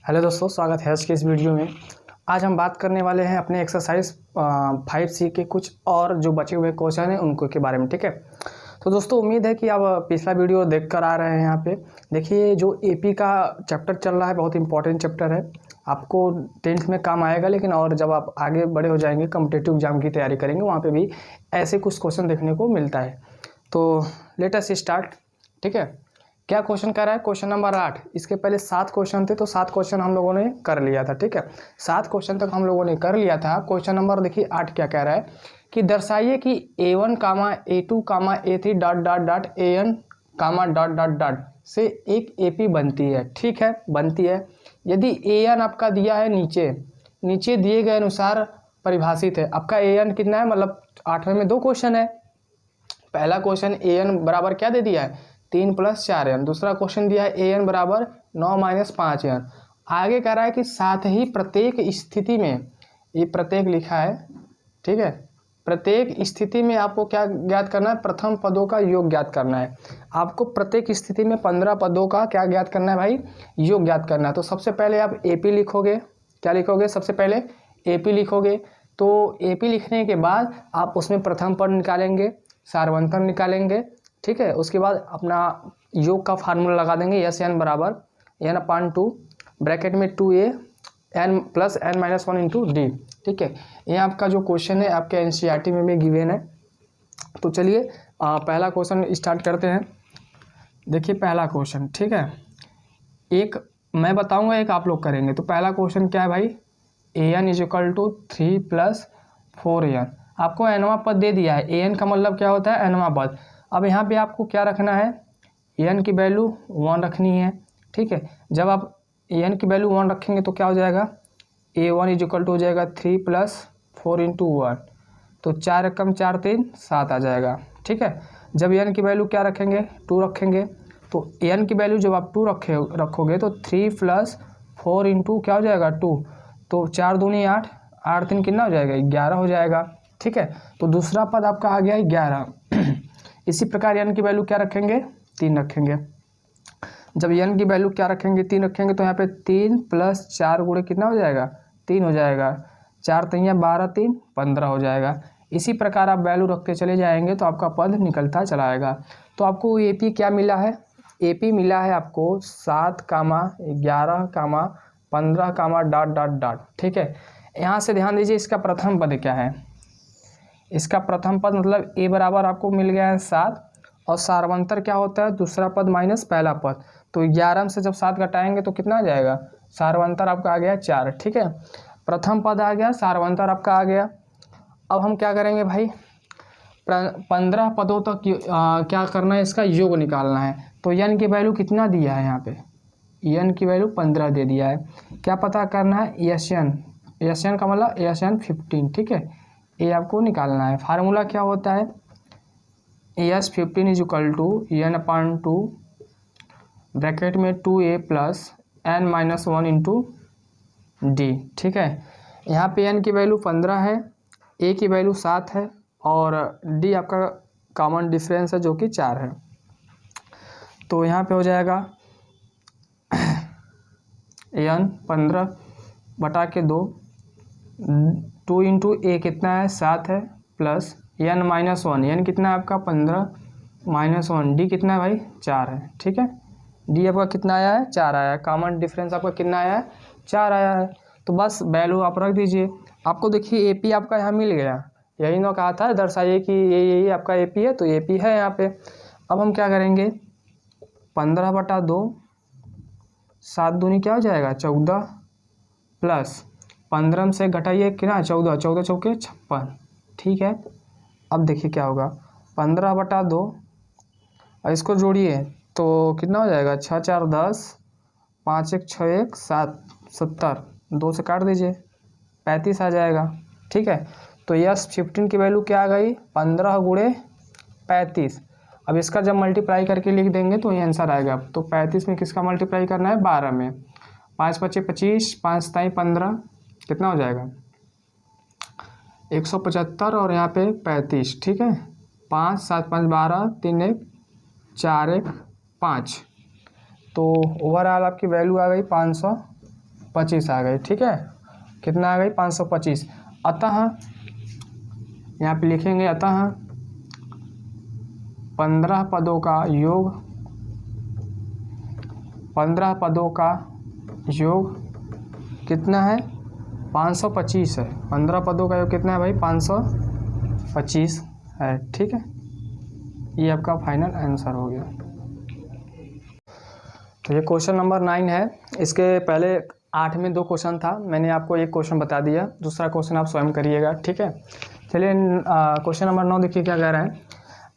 Hello दोस्तों, स्वागत है आज के इस वीडियो में। आज हम बात करने वाले हैं अपने एक्सरसाइज 5C के कुछ और जो बचे हुए क्वेश्चन हैं उनको के बारे में। ठीक है, तो दोस्तों उम्मीद है कि आप पिछला वीडियो देख कर आ रहे हैं। यहाँ पे देखिए, जो एपी का चैप्टर चल रहा है बहुत इंपॉर्टेंट चैप्टर है, आपको 10th में काम आएगा। लेकिन और जब आप आगे बड़े हो जाएंगे, कॉम्पिटिटिव एग्जाम की तैयारी करेंगे, वहाँ पर भी ऐसे कुछ क्वेश्चन देखने को मिलता है। तो लेट अस स्टार्ट। ठीक है, क्या क्वेश्चन कर रहा है? Question number 8। इसके पहले 7 क्वेश्चन थे, तो 7 क्वेश्चन हम लोगों ने कर लिया था। ठीक है, 7 क्वेश्चन तक हम लोगों ने कर लिया था। क्वेश्चन नंबर देखिए 8 क्या कह रहा है कि दर्शाइए कि A1 A2 A3 dot dot dot AN dot dot dot से एक AP बनती है। ठीक है, बनती है। यदि AN आपका दिया है नीचे दिए गए अनुसार परिभाषित है। आपका AN कितना है, मतलब 8वें में 2 क्वेश्चन है। पहला क्वेश्चन AN बराबर क्या दे दिया है, 3 + 4n। दूसरा क्वेश्चन दिया है AN बराबर 9 - 5n। आगे कह रहा है कि साथ ही प्रत्येक स्थिति में, ये प्रत्येक लिखा है, ठीक है, प्रत्येक स्थिति में आपको क्या ज्ञात करना है, प्रथम पदों का योग ज्ञात करना है। आपको प्रत्येक स्थिति में 15 पदों का क्या ज्ञात करना है भाई, योग ज्ञात करना है। तो सबसे पहले आप AP लिखोगे। क्या लिखोगे? सबसे पहले AP लिखोगे। तो AP लिखने के बाद आप उसमें प्रथम पद निकालेंगे, सारवंतर निकालेंगे। ठीक है, उसके बाद अपना योग का फार्मूला लगा देंगे, SN बराबर n/2 ब्रैकेट में 2a n + n - 1 × d। ठीक है, ये आपका जो क्वेश्चन है आपके NCERT में भी गिवन है। तो चलिए पहला क्वेश्चन स्टार्ट करते हैं। देखिए पहला क्वेश्चन, ठीक है, एक मैं बताऊंगा, एक आप लोग करेंगे। तो पहला क्वेश्चन क्या है भाई, AN = 3 + 4an। आपको nवां पद दे दिया है। AN का मतलब क्या होता है, nवां पद। अब यहाँ पे आपको क्या रखना है, AN की वैल्यू 1 रखनी है। ठीक है, जब आप AN की वैल्यू 1 रखेंगे तो क्या हो जाएगा, A1 = हो जाएगा 3 + 4 × 1। तो 4 एकम 4 3 7 आ जाएगा। ठीक है, जब AN की वैल्यू क्या रखेंगे, 2 रखेंगे। तो AN की वैल्यू जब आप 2 रखोगे तो 3 + 4 × क्या हो जाएगा, 2। तो 4 दूनी 8, 8 3 कितना हो जाएगा, 11 हो जाएगा। ठीक है, तो दूसरा पद आपका आ गया 11। इसी प्रकार n की वैल्यू क्या रखेंगे, 3 रखेंगे। जब n की वैल्यू क्या रखेंगे, 3 रखेंगे, तो यहाँ पे 3 + 4 गुणे कितना हो जाएगा, 3 हो जाएगा। 4 3 12 3 15 हो जाएगा। इसी प्रकार आप वैल्यू रखते चले जाएंगे तो आपका पद निकलता चला आएगा। तो आपको AP क्या मिला है, AP मिला है आपको 7, 11, 15, डॉट डॉट डॉट। ठीक है, यहाँ से ध्यान दीजिए, इसका प्रथम पद क्या है। इसका प्रथम पद मतलब A बराबर आपको मिल गया है 7, और सारवंतर क्या होता है, दूसरा पद माइनस पहला पद। तो 11 से जब 7 घटाएंगे तो कितना आ जाएगा, सारवंतर आपका आ गया 4। ठीक है, प्रथम पद आ गया, सारवंतर आपका आ गया। अब हम क्या करेंगे भाई, 15 पदों तक क्या करना है, इसका योग निकालना है। तो n की वैल्यू कितना दिया है, यहाँ पे n की वैल्यू 15 दे दिया है। क्या पता करना है, SN का मतलब SN 15। ठीक है, ये आपको निकालना है। फार्मूला क्या होता है, AS15 = n/2 ब्रैकेट में 2a + n - 1 × d। ठीक है, यहाँ पे n की वैल्यू 15 है, a की वैल्यू 7 है, और d आपका कॉमन डिफरेंस है जो कि 4 है। तो यहाँ पे हो जाएगा n 15/2, 2 × a कितना है, 7 है, प्लस n - 1, n कितना है आपका 15 - 1, d कितना है भाई, 4 है। ठीक है, d आपका कितना आया है, 4 आया है। कॉमन डिफरेंस आपका कितना आया है, 4 आया है। तो बस वैल्यू आप रख दीजिए। आपको देखिए AP आपका यहाँ मिल गया, यही ना कहा था दर्शाइए कि ये आपका AP है, तो AP है यहाँ पे। अब हम क्या करेंगे, 15/2, 7 दूनी क्या हो जाएगा, 14, प्लस 15 से घटाइए कितना, 14, 14 चौके 56। ठीक है, अब देखिए क्या होगा, 15/2 और इसको जोड़िए तो कितना हो जाएगा, 6 4 10, 5 1 6 1 7 70, 2 से काट दीजिए, 35 आ जाएगा। ठीक है, तो S15 की वैल्यू क्या आ गई, 15 × 35। अब इसका जब मल्टीप्लाई करके लिख देंगे तो ये आंसर आएगा। तो 35 में किसका मल्टीप्लाई करना है, 12 में। 5 × 5 = 25, 5 × 7 = 15, कितना हो जाएगा, 175, और यहाँ पे 35। ठीक है, 5 7 5 12, 3 1 4 1 5। तो ओवरऑल आपकी वैल्यू आ गई 500 525 आ गई, ठीक है। कितना आ गई? 525। अतः यहाँ पे लिखेंगे अतः 15 पदों का योग, 15 पदों का योग कितना है? 525 है। 15 पदों का योग कितना है भाई? 525 है, ठीक है। ये आपका फाइनल आंसर हो गया। तो ये क्वेश्चन नंबर 9 है। इसके पहले 8 में 2 क्वेश्चन था, मैंने आपको एक क्वेश्चन बता दिया, दूसरा क्वेश्चन आप स्वयं करिएगा, ठीक है। चलिए क्वेश्चन नंबर 9 देखिए क्या कह रहा है।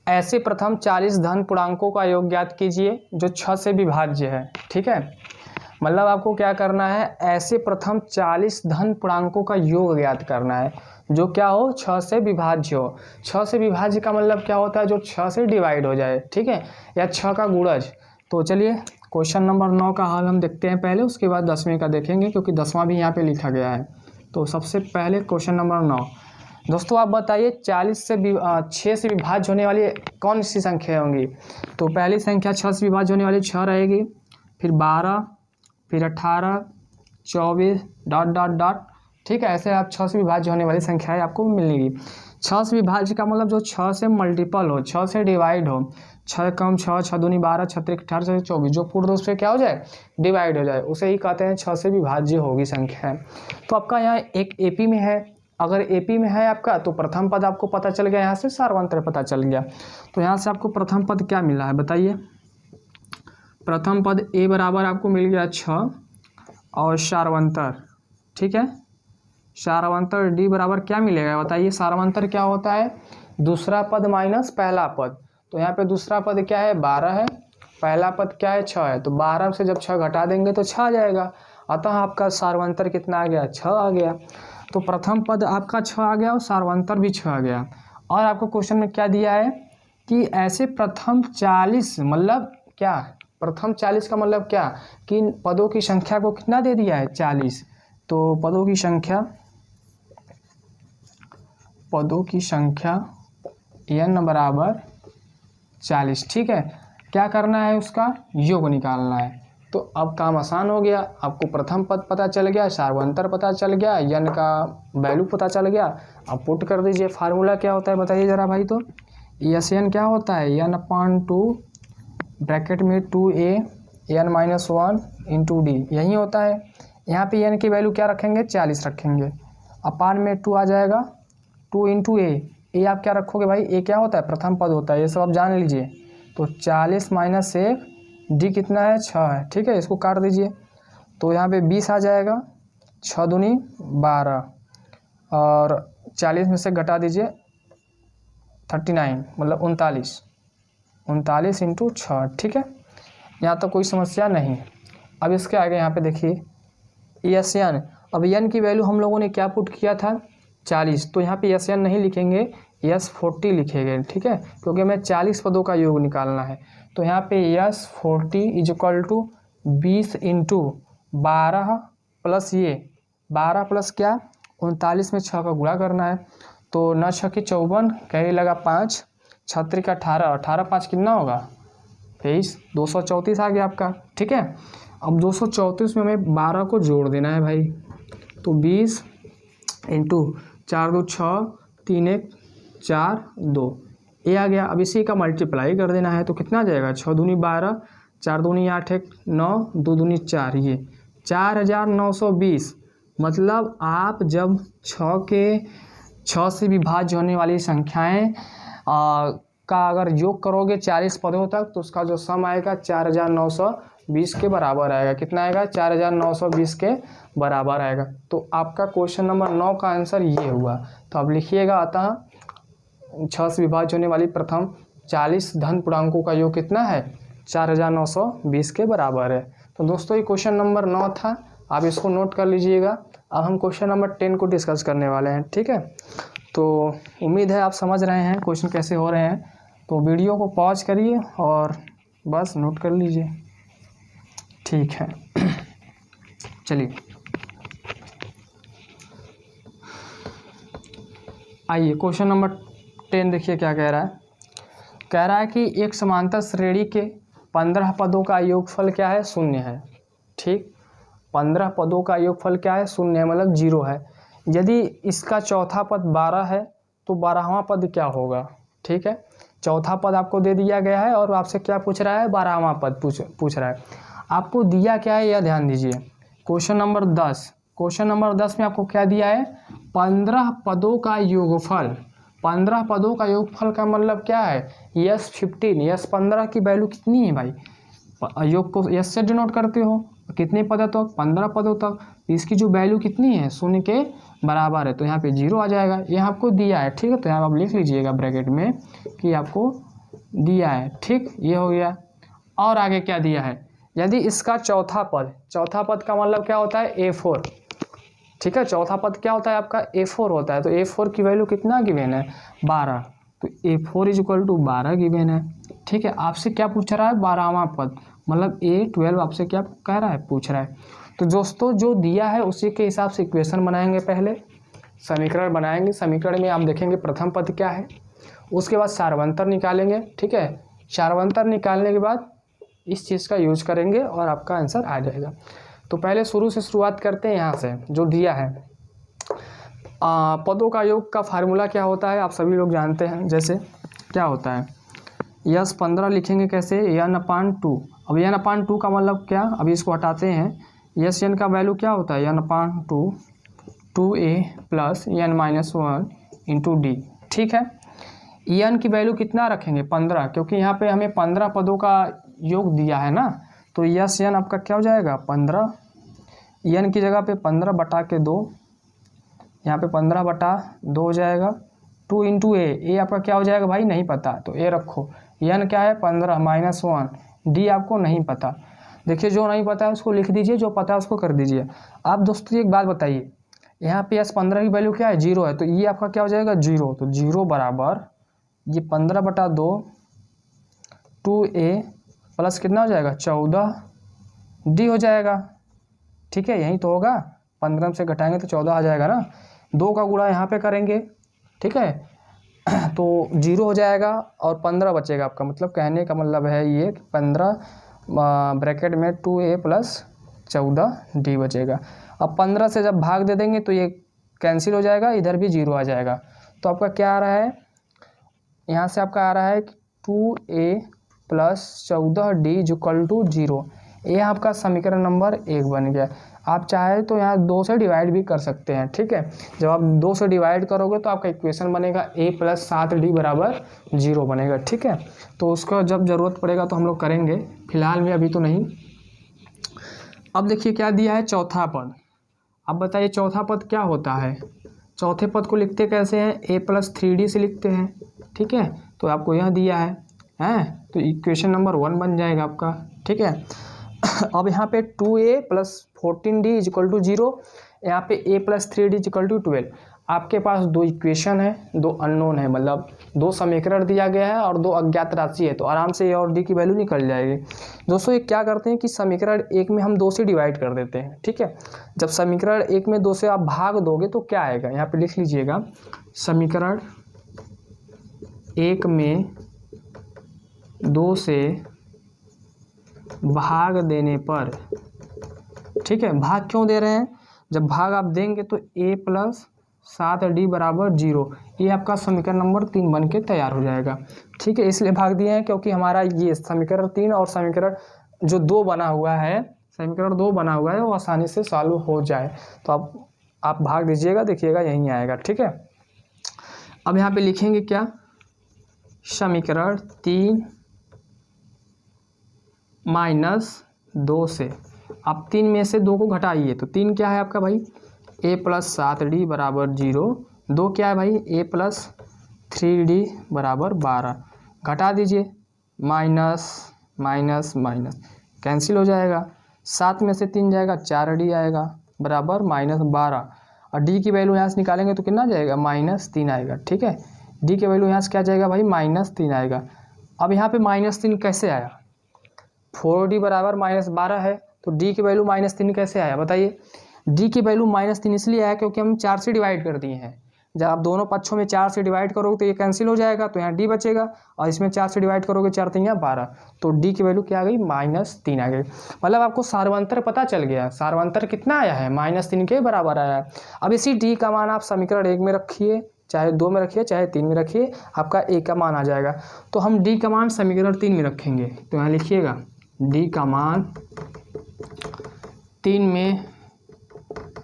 ऐसे प्रथम 40 धन पूर्णांकों का योग ज्ञात कीजिए जो 6 से विभाज्य है, ठीक है। मतलब आपको क्या करना है, ऐसे प्रथम 40 धन पूर्णांकों का योग ज्ञात करना है जो क्या हो? 6 से विभाज्य हो। 6 से विभाज्य का मतलब क्या होता है? जो 6 से डिवाइड हो जाए, ठीक है, या 6 का गुणज। तो चलिए क्वेश्चन नंबर 9 का हल हम देखते हैं पहले, उसके बाद 10वें का देखेंगे क्योंकि 10वां भी यहाँ पे लिखा गया है। तो सबसे पहले क्वेश्चन नंबर 9, दोस्तों आप बताइए 6 से विभाज्य होने वाली कौन सी संख्या होंगी? तो पहली संख्या 6 से विभाज्य होने वाली 6 रहेगी, फिर 12, फिर 18, 24 डॉट डॉट डॉट, ठीक है। ऐसे आप 6 से विभाज्य होने वाली संख्याएं आपको मिलेगी। 6 से विभाज्य का मतलब जो 6 से मल्टीपल हो, 6 से डिवाइड हो, 6 कम 6, 6 दूनी 12, 6 त्रिक 18, 6 24, जो पूर्ण रूप से क्या हो जाए? डिवाइड हो जाए, उसे ही कहते हैं 6 से विभाज्य होगी संख्या है। तो आपका यहाँ एक एपी में है, अगर एपी में है आपका तो प्रथम पद आपको पता चल गया, यहाँ से सार्वंतर पता चल गया। तो यहाँ से आपको प्रथम पद क्या मिला है बताइए? प्रथम पद ए बराबर आपको मिल गया 6 और सार्वंतर, ठीक है। सार्वंतर डी बराबर क्या मिलेगा बताइए? सार्वंतर क्या होता है? दूसरा पद माइनस पहला पद। तो यहाँ पे दूसरा पद क्या है? 12 है, पहला पद क्या है? 6 है। तो 12 से जब 6 घटा देंगे तो 6 आ जाएगा, अतः आपका सार्वंतर कितना आ गया? 6 आ गया। तो प्रथम पद आपका 6 आ गया और सार्वंतर भी 6 आ गया। और आपको क्वेश्चन में क्या दिया है कि ऐसे प्रथम 40 मतलब क्या? प्रथम 40 का मतलब क्या? कि पदों की संख्या को कितना दे दिया है? 40। तो पदों की संख्या n बराबर 40, ठीक है। क्या करना है? उसका योग निकालना है। तो अब काम आसान हो गया, आपको प्रथम पद पता चल गया, सार्वंतर पता चल गया, n का वैल्यू पता चल गया। अब पुट कर दीजिए। फार्मूला क्या होता है बताइए ज़रा भाई? तो SN क्या होता है? n/2 ब्रैकेट में 2a n-1 इंटू डी, यही होता है। यहाँ पे n की वैल्यू क्या रखेंगे? 40 रखेंगे। अपान में 2 आ जाएगा, 2 इंटू ए आप क्या रखोगे भाई? ए क्या होता है? प्रथम पद होता है, ये सब आप जान लीजिए। तो 40 माइनस 1, डी कितना है? 6 है, ठीक है। इसको काट दीजिए तो यहाँ पे 20 आ जाएगा, 6 दूनी 12 और 40 में से घटा दीजिए 39 मतलब 39 इंटू 6, ठीक है। यहाँ तो कोई समस्या नहीं। अब इसके आगे यहाँ पे देखिए SN। अब n की वैल्यू हम लोगों ने क्या पुट किया था? 40। तो यहाँ पे SN नहीं लिखेंगे, S40 लिखेंगे, ठीक है, क्योंकि हमें 40 पदों का योग निकालना है। तो यहाँ पे S40 is equal to 20 into 12 plus ये 12 प्लस क्या? 39 में 6 का गुणा करना है। तो 9 6 की 54, कैरी लगा 5, 6 त्रिक 18, 18 5 कितना होगा? 23, 234 आ गया आपका, ठीक है। अब 234 में हमें 12 को जोड़ देना है भाई। तो 20 इंटू 4 2 6, 3 1 4 2, ये आ गया। अब इसी का मल्टीप्लाई कर देना है तो कितना आ जाएगा? 6 दूनी 12, 4 दूनी 8 1 9, 2 दूनी 4, ये 4920। मतलब आप जब 6 से विभाज्य होने वाली संख्याएं का अगर योग करोगे 40 पदों तक तो उसका जो सम आएगा 4920 के बराबर आएगा। कितना आएगा? 4920 के बराबर आएगा। तो आपका क्वेश्चन नंबर 9 का आंसर ये हुआ। तो अब लिखिएगा, अतः 6 से विभाज्य होने वाली प्रथम 40 धन पूर्णांकों का योग कितना है? 4920 के बराबर है। तो दोस्तों ये क्वेश्चन नंबर 9 था, आप इसको नोट कर लीजिएगा। अब हम क्वेश्चन नंबर 10 को डिस्कस करने वाले हैं, ठीक है। तो उम्मीद है आप समझ रहे हैं क्वेश्चन कैसे हो रहे हैं। तो वीडियो को पॉज करिए और बस नोट कर लीजिए, ठीक है। चलिए आइए क्वेश्चन नंबर 10 देखिए क्या कह रहा है। कह रहा है कि एक समांतर श्रेणी के 15 पदों का योगफल क्या है? 0 है, ठीक। 15 पदों का योगफल क्या है, शून्य है, मतलब 0 है। यदि इसका चौथा पद 12 है तो 12वां पद क्या होगा, ठीक है। चौथा पद आपको दे दिया गया है और आपसे क्या पूछ रहा है, 12वां पद पूछ रहा है। आपको दिया क्या है, यह ध्यान दीजिए। क्वेश्चन नंबर 10 में आपको क्या दिया है, 15 पदों का योगफल। 15 पदों का योगफल का मतलब क्या है, यस 15, यस 15 की वैल्यू कितनी है भाई, योग को यस से डिनोट करते हो, कितने पदों तक, 15 पदों तक। इसकी जो वैल्यू कितनी है, शून्य के बराबर है, तो यहाँ पे 0 आ जाएगा। ये आपको दिया है, ठीक है। तो यहाँ आप लिख लीजिएगा ब्रैकेट में कि आपको दिया है, ठीक, ये हो गया। और आगे क्या दिया है, यदि इसका चौथा पद का मतलब क्या होता है, A4, ठीक है। चौथा पद क्या होता है आपका, A4 होता है। तो A4 की वैल्यू कितना गिवेन है, 12, तो A4 इक्वल टू 12 गिवेन है, ठीक है। आपसे क्या पूछ रहा है, 12वां पद, मतलब A12 आपसे क्या कह रहा है, पूछ रहा है। तो दोस्तों जो दिया है उसी के हिसाब से इक्वेशन बनाएंगे, पहले समीकरण बनाएंगे। समीकरण में आप देखेंगे प्रथम पद क्या है, उसके बाद सार्वंतर निकालेंगे, ठीक है। सार्वंतर निकालने के बाद इस चीज़ का यूज करेंगे और आपका आंसर आ जाएगा। तो पहले शुरू से शुरुआत करते हैं, यहाँ से जो दिया है। पदों का योग का फार्मूला क्या होता है, आप सभी लोग जानते हैं। जैसे क्या होता है, यस 15 लिखेंगे कैसे, n/2। अब n/2 का मतलब क्या, अभी इसको हटाते हैं। यस n का वैल्यू क्या होता है, n/2 2a plus n-1 into D, ठीक है। n की वैल्यू कितना रखेंगे, 15, क्योंकि यहाँ पे हमें 15 पदों का योग दिया है ना। तो यस n आपका क्या हो जाएगा, 15। n की जगह पे 15/2, यहाँ पे 15/2 हो जाएगा। 2 इंटू ए आपका क्या हो जाएगा भाई, नहीं पता, तो ए रखो। n क्या है, 15 -1, डी आपको नहीं पता। देखिए जो नहीं पता है उसको लिख दीजिए, जो पता है उसको कर दीजिए। आप दोस्तों एक बात बताइए, यहाँ पे यस 15 की वैल्यू क्या है, 0 है, तो ये आपका क्या हो जाएगा, 0। तो 0 बराबर ये 15/2 2a प्लस कितना हो जाएगा, 14 डी हो जाएगा, ठीक है। यही तो होगा, 15 से घटाएंगे तो 14 आ जाएगा ना। 2 का गुणा यहाँ पे करेंगे, ठीक है। तो 0 हो जाएगा और 15 बचेगा आपका, मतलब कहने का मतलब है ये 15 ब्रैकेट में 2a प्लस 14 डी बचेगा। अब 15 से जब भाग दे देंगे तो ये कैंसिल हो जाएगा, इधर भी 0 आ जाएगा। तो आपका क्या आ रहा है, यहाँ से आपका आ रहा है 2a plus 14d equal to 0। ये आपका समीकरण नंबर 1 बन गया। आप चाहे तो यहाँ 2 से डिवाइड भी कर सकते हैं, ठीक है। जब आप 2 से डिवाइड करोगे तो आपका इक्वेशन बनेगा a प्लस 7d बराबर 0 बनेगा, ठीक है। तो उसको जब ज़रूरत पड़ेगा तो हम लोग करेंगे, फिलहाल में अभी तो नहीं। अब देखिए क्या दिया है, चौथा पद। अब बताइए चौथा पद क्या होता है। चौथे पद को लिखते कैसे हैं, a प्लस 3d से लिखते हैं, ठीक है। तो आपको यह दिया है तो इक्वेशन नंबर 1 बन जाएगा आपका, ठीक है। अब यहाँ पे 2a plus 14d equal to 0, यहाँ पे a plus 3d equal to 12। आपके पास 2 इक्वेशन है, 2 अननोन है, मतलब 2 समीकरण दिया गया है और 2 अज्ञात राशि है, तो आराम से a और d की वैल्यू निकल जाएगी। दोस्तों ये क्या करते हैं कि समीकरण 1 में हम 2 से डिवाइड कर देते हैं, ठीक है। जब समीकरण 1 में 2 से आप भाग दोगे तो क्या आएगा, यहाँ पे लिख लीजिएगा, समीकरण 1 में 2 से भाग देने पर, ठीक है। भाग क्यों दे रहे हैं, जब भाग आप देंगे तो a प्लस 7d बराबर 0, ये आपका समीकरण नंबर 3 बन के तैयार हो जाएगा, ठीक है। इसलिए भाग दिए हैं क्योंकि हमारा ये समीकरण 3 और समीकरण जो 2 बना हुआ है, समीकरण 2 बना हुआ है वो आसानी से सॉल्व हो जाए। तो आप भाग दीजिएगा, देखिएगा यहीं आएगा, ठीक है। अब यहाँ पे लिखेंगे क्या, समीकरण 3 -2 से, आप 3 में से 2 को घटाइए, तो 3 क्या है आपका भाई, a प्लस 7d बराबर 0, 2 क्या है भाई, a प्लस 3d बराबर 12, घटा दीजिए, माइनस माइनस माइनस कैंसिल हो जाएगा, 7 में से 3 जाएगा, 4d आएगा बराबर -12, और d की वैल्यू यहाँ से निकालेंगे तो कितना जाएगा, -3 आएगा, ठीक है। d की वैल्यू यहाँ से क्या जाएगा भाई, -3 आएगा। अब यहाँ पे -3 कैसे आया, 4d बराबर -12 है, तो d की वैल्यू -3 कैसे आया बताइए। d की वैल्यू -3 इसलिए आया क्योंकि हम 4 से डिवाइड कर दिए हैं, जब आप दोनों पक्षों में 4 से डिवाइड करोगे तो ये कैंसिल हो जाएगा, तो यहाँ डी बचेगा, और इसमें 4 से डिवाइड करोगे 4 3 12, तो डी की वैल्यू क्या आ गई -3 आ गई। मतलब आपको सार्वंतर पता चल गया, सार्वंतर कितना आया है -3 के बराबर आया है। अब इसी डी का मान आप समीकरण 1 में रखिए, चाहे 2 में रखिए, चाहे 3 में रखिए, आपका ए का मान आ जाएगा। तो हम डी का मान समीकरण 3 में रखेंगे, तो यहाँ लिखिएगा डी का मान 3 में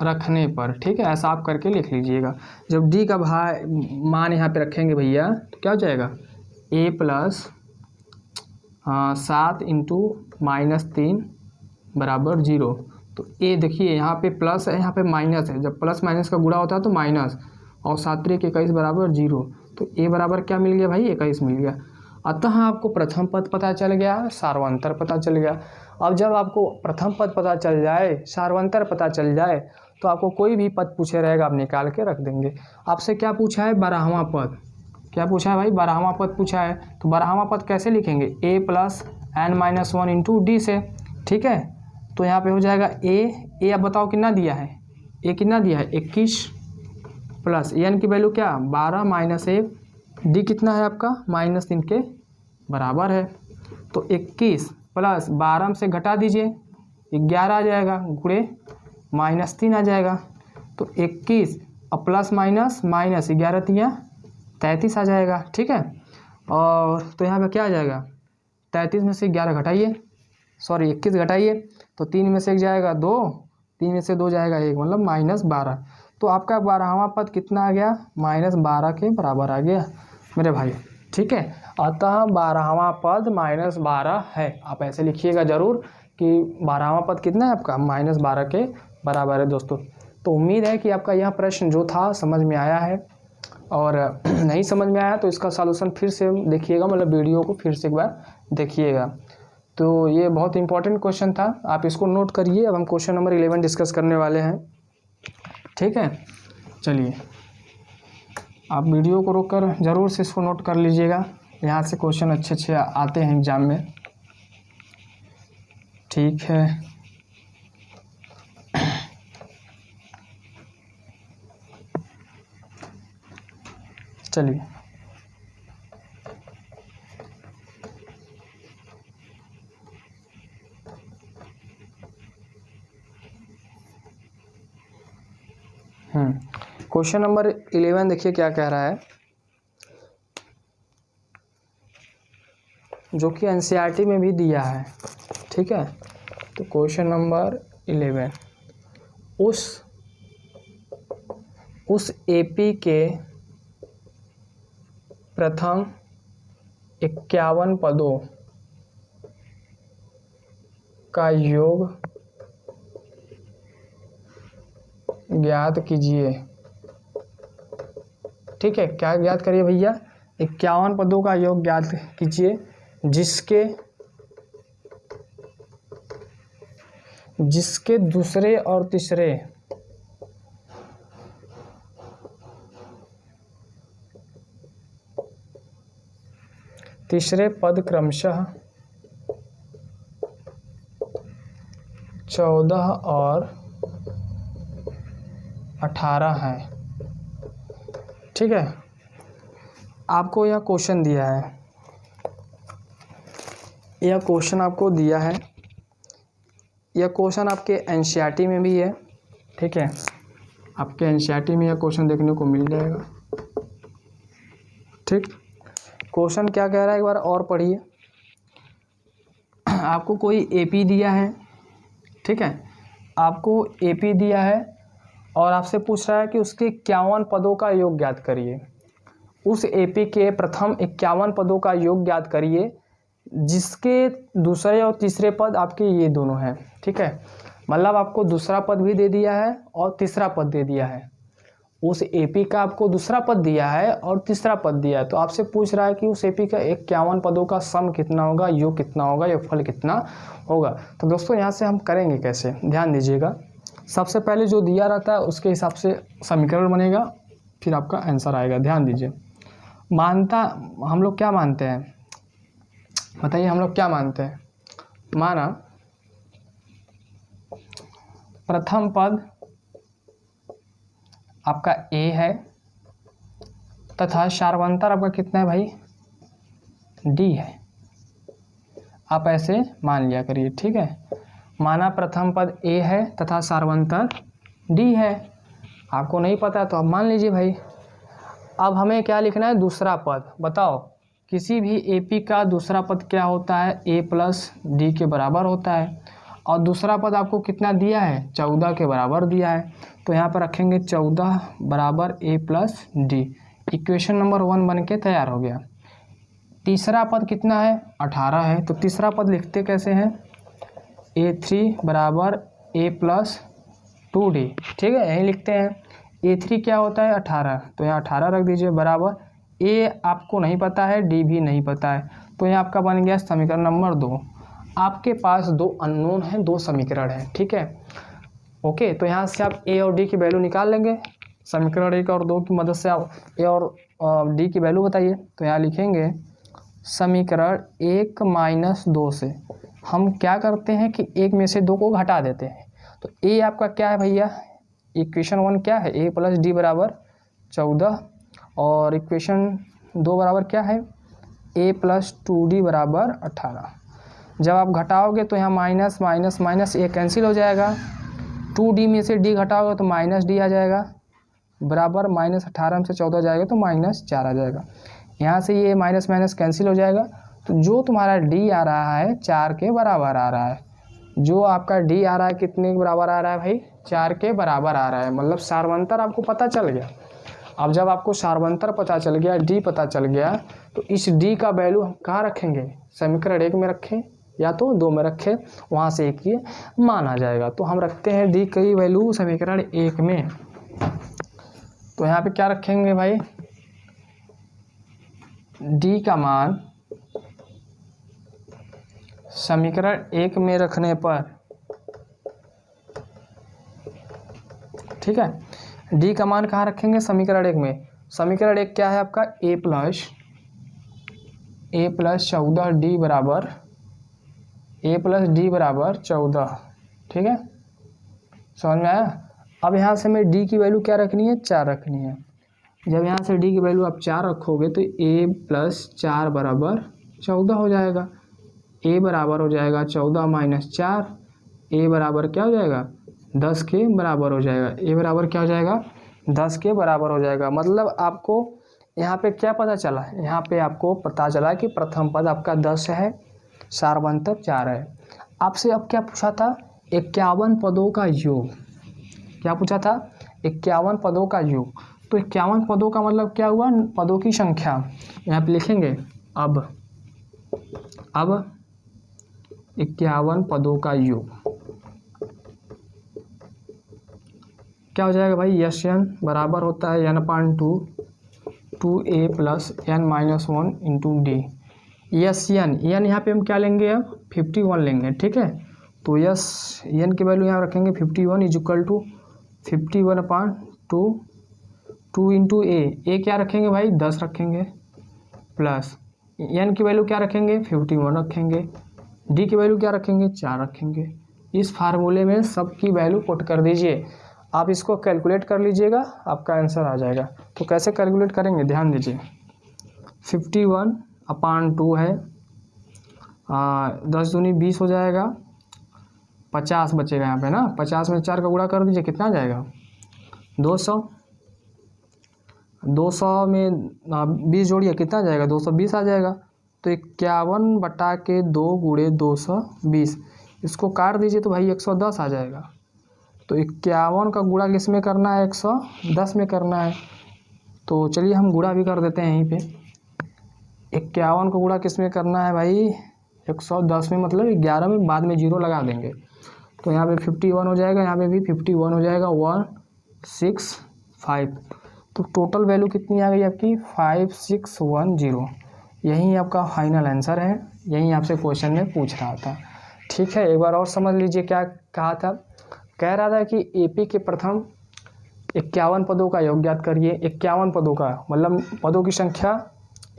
रखने पर, ठीक है, ऐसा आप करके लिख लीजिएगा। जब डी का मान यहाँ पे रखेंगे भैया तो क्या हो जाएगा, a प्लस 7 इंटू -3 बराबर 0। तो ए देखिए यहाँ पे प्लस है, यहाँ पे माइनस है, जब प्लस माइनस का गुणा होता है तो माइनस, और 7 3 21 बराबर 0, तो ए बराबर क्या मिल गया भाई, 21 मिल गया। अतः आपको प्रथम पद पता चल गया, सार्वंतर पता चल गया। अब जब आपको प्रथम पद पता चल जाए, सार्वंतर पता चल जाए, तो आपको कोई भी पद पूछे रहेगा आप निकाल के रख देंगे। आपसे क्या पूछा है, 12वां पद, क्या पूछा है भाई, 12वां पद पूछा है। तो 12वां पद कैसे लिखेंगे, a plus n-1 into D से, ठीक है। तो यहाँ पे हो जाएगा ए, अब बताओ कितना दिया है, ए कितना दिया है 21, प्लस n की वैल्यू क्या 12 माइनस 1, डी कितना है आपका -3 के बराबर है। तो 21 प्लस 12 से घटा दीजिए 11 आ जाएगा, गुणे -3 आ जाएगा, तो 21 और प्लस माइनस 11 3 33 आ जाएगा, ठीक है। और तो यहाँ पे क्या आ जाएगा, 33 में से 11 घटाइए, सॉरी 21 घटाइए, तो 3 में से 1 जाएगा 2, 3 में से 2 जाएगा 1, मतलब -12। तो आपका 12वां पद कितना आ गया, -12 के बराबर आ गया मेरे भाई, ठीक है। अतः 12वां पद -12 है। आप ऐसे लिखिएगा ज़रूर कि 12वां पद कितना है आपका, -12 के बराबर है दोस्तों। तो उम्मीद है कि आपका यह प्रश्न जो था समझ में आया है, और नहीं समझ में आया तो इसका सॉल्यूशन फिर से देखिएगा, मतलब वीडियो को फिर से एक बार देखिएगा। तो ये बहुत इंपॉर्टेंट क्वेश्चन था, आप इसको नोट करिए। अब हम क्वेश्चन नंबर 11 डिस्कस करने वाले हैं, ठीक है। चलिए आप वीडियो को रोककर ज़रूर से इसको नोट कर लीजिएगा, यहाँ से क्वेश्चन अच्छे आते हैं एग्ज़ाम में, ठीक है। चलिए क्वेश्चन नंबर 11 देखिए क्या कह रहा है, जो कि एनसीईआरटी में भी दिया है, ठीक है। तो क्वेश्चन नंबर 11, उस एपी के प्रथम 51 पदों का योग ज्ञात कीजिए, ठीक है। क्या ज्ञात करिए भैया, 51 पदों का योग ज्ञात कीजिए जिसके दूसरे और तीसरे पद क्रमशः 14 और 18 हैं, ठीक है। आपको यह क्वेश्चन दिया है, यह क्वेश्चन आपको दिया है, यह क्वेश्चन आपके एनसीईआरटी में भी है, ठीक है। आपके एनसीईआरटी में यह क्वेश्चन देखने को मिल जाएगा, ठीक। क्वेश्चन क्या कह रहा है एक बार और पढ़िए। आपको कोई एपी दिया है, ठीक है, आपको एपी दिया है और आपसे पूछ रहा है कि उसके 51 पदों का योग ज्ञात करिए। उस एपी के प्रथम 51 पदों का योग ज्ञात करिए जिसके दूसरे और तीसरे पद आपके ये दोनों हैं, ठीक है। मतलब आपको दूसरा पद भी दे दिया है और तीसरा पद दे दिया है। उस एपी का आपको दूसरा पद दिया है और तीसरा पद दिया है, तो आपसे पूछ रहा है कि उस एपी का 51 पदों का सम कितना होगा, योग कितना होगा, या फल कितना होगा। तो दोस्तों यहाँ से हम करेंगे कैसे, ध्यान दीजिएगा। सबसे पहले जो दिया रहता है उसके हिसाब से समीकरण बनेगा, फिर आपका आंसर आएगा। ध्यान दीजिए, हम लोग क्या मानते हैं, बताइए हम लोग क्या मानते हैं। माना प्रथम पद आपका ए है, तथा सार्वंतर आपका कितना है भाई, डी है। आप ऐसे मान लिया करिए, ठीक है। माना प्रथम पद ए है तथा सार्वंतर डी है। आपको नहीं पता तो आप मान लीजिए भाई। अब हमें क्या लिखना है, दूसरा पद। बताओ किसी भी एपी का दूसरा पद क्या होता है, ए प्लस डी के बराबर होता है। और दूसरा पद आपको कितना दिया है, 14 के बराबर दिया है। तो यहाँ पर रखेंगे 14 बराबर ए प्लस डी। इक्वेशन नंबर 1 बन के तैयार हो गया। तीसरा पद कितना है, 18 है। तो तीसरा पद लिखते कैसे हैं, A3 बराबर ए प्लस 2D, ठीक है, यही लिखते हैं। A3 क्या होता है, 18। तो यहाँ 18 रख दीजिए बराबर, ए आपको नहीं पता है, डी भी नहीं पता है। तो यहाँ आपका बन गया समीकरण नंबर 2। आपके पास 2 अननोन हैं, 2 समीकरण हैं, ठीक है। ओके, तो यहाँ से आप ए और डी की वैल्यू निकाल लेंगे। समीकरण 1 और 2 की मदद से आप ए और डी की वैल्यू बताइए। तो यहाँ लिखेंगे समीकरण 1 माइनस 2 से हम क्या करते हैं कि 1 में से 2 को घटा देते हैं। तो ए आपका क्या है भैया, इक्वेशन 1 क्या है, ए प्लस डी बराबर 14, और इक्वेशन 2 बराबर क्या है, ए प्लस 2D बराबर 18। जब आप घटाओगे तो यहाँ माइनस माइनस माइनस ए कैंसिल हो जाएगा। 2D में से डी घटाओगे तो माइनस डी आ जाएगा बराबर माइनस 18 में से 14 जाएगा तो माइनस 4 आ जाएगा। यहाँ से ये माइनस माइनस कैंसिल हो जाएगा। तो जो तुम्हारा डी आ रहा है 4 के बराबर आ रहा है। जो आपका डी आ रहा है कितने के बराबर आ रहा है भाई, 4 के बराबर आ रहा है। मतलब सार्वंतर आपको पता चल गया। अब जब आपको सार्वंतर पता चल गया, डी पता चल गया, तो इस डी का वैल्यू हम कहाँ रखेंगे, समीकरण 1 में रखें या तो 2 में रखें, वहाँ से एक ही मान आ जाएगा। तो हम रखते हैं डी की वैल्यू समीकरण 1 में। तो यहाँ पे क्या रखेंगे भाई, डी का मान समीकरण 1 में रखने पर, ठीक है, डी का मान कहाँ रखेंगे, समीकरण 1 में। समीकरण 1 क्या है आपका, ए प्लस 14 डी बराबर, ए प्लस डी बराबर 14, ठीक है, समझ में आया। अब यहाँ से हमें डी की वैल्यू क्या रखनी है, 4 रखनी है। जब यहाँ से डी की वैल्यू आप 4 रखोगे तो ए प्लस 4 बराबर 14 हो जाएगा। ए बराबर हो जाएगा 14 माइनस 4, ए बराबर क्या हो जाएगा, 10 के बराबर हो जाएगा। ए बराबर क्या हो जाएगा, 10 के बराबर हो जाएगा। मतलब आपको यहाँ पे क्या पता चला, यहाँ पे आपको पता चला कि प्रथम पद आपका 10 है, सार्वंतर 4 है। आपसे अब क्या पूछा था, 51 पदों का योग। क्या पूछा था, 51 पदों का योग। तो 51 पदों का मतलब क्या हुआ, पदों की संख्या। यहाँ पे लिखेंगे अब 51 पदों का योग क्या हो जाएगा भाई, यस एन बराबर होता है n/2 a plus n-1 into d. S n यहाँ पे हम क्या लेंगे, अब 51 लेंगे, ठीक है। तो यस एन की वैल्यू यहाँ रखेंगे 51 इज इक्वल टू 51/2 2 इंटू ए क्या रखेंगे भाई, 10 रखेंगे, प्लस एन की वैल्यू क्या रखेंगे, 51 रखेंगे, डी की वैल्यू क्या रखेंगे, 4 रखेंगे। इस फार्मूले में सब की वैल्यू पुट कर दीजिए। आप इसको कैलकुलेट कर लीजिएगा, आपका आंसर आ जाएगा। तो कैसे कैलकुलेट करेंगे, ध्यान दीजिए। 51/2 है, 10 दूनी 20 हो जाएगा, 50 बचेगा यहाँ पे ना। 50 में 4 का गुणा कर दीजिए, कितना आ जाएगा, 200। 200 में 20 जोड़िए, कितना आ जाएगा, 220 आ जाएगा। तो 51/2 गुणे 220, इसको काट दीजिए तो भाई 110 आ जाएगा। तो 51 का गुणा किस में करना है, 110 में करना है। तो चलिए हम गुणा भी कर देते हैं यहीं पे। 51 का गुणा किस में करना है भाई, 110 में, मतलब 11 में, बाद में 0 लगा देंगे। तो यहाँ पे 51 हो जाएगा, यहाँ पे भी 51 हो जाएगा, 165। तो टोटल वैल्यू कितनी आ गई आपकी, 5610। यही आपका फाइनल आंसर है, यही आपसे क्वेश्चन में पूछ रहा था, ठीक है। एक बार और समझ लीजिए क्या कहा था। कह रहा था कि एपी के प्रथम 51 पदों का योग ज्ञात करिए। 51 पदों का मतलब पदों की संख्या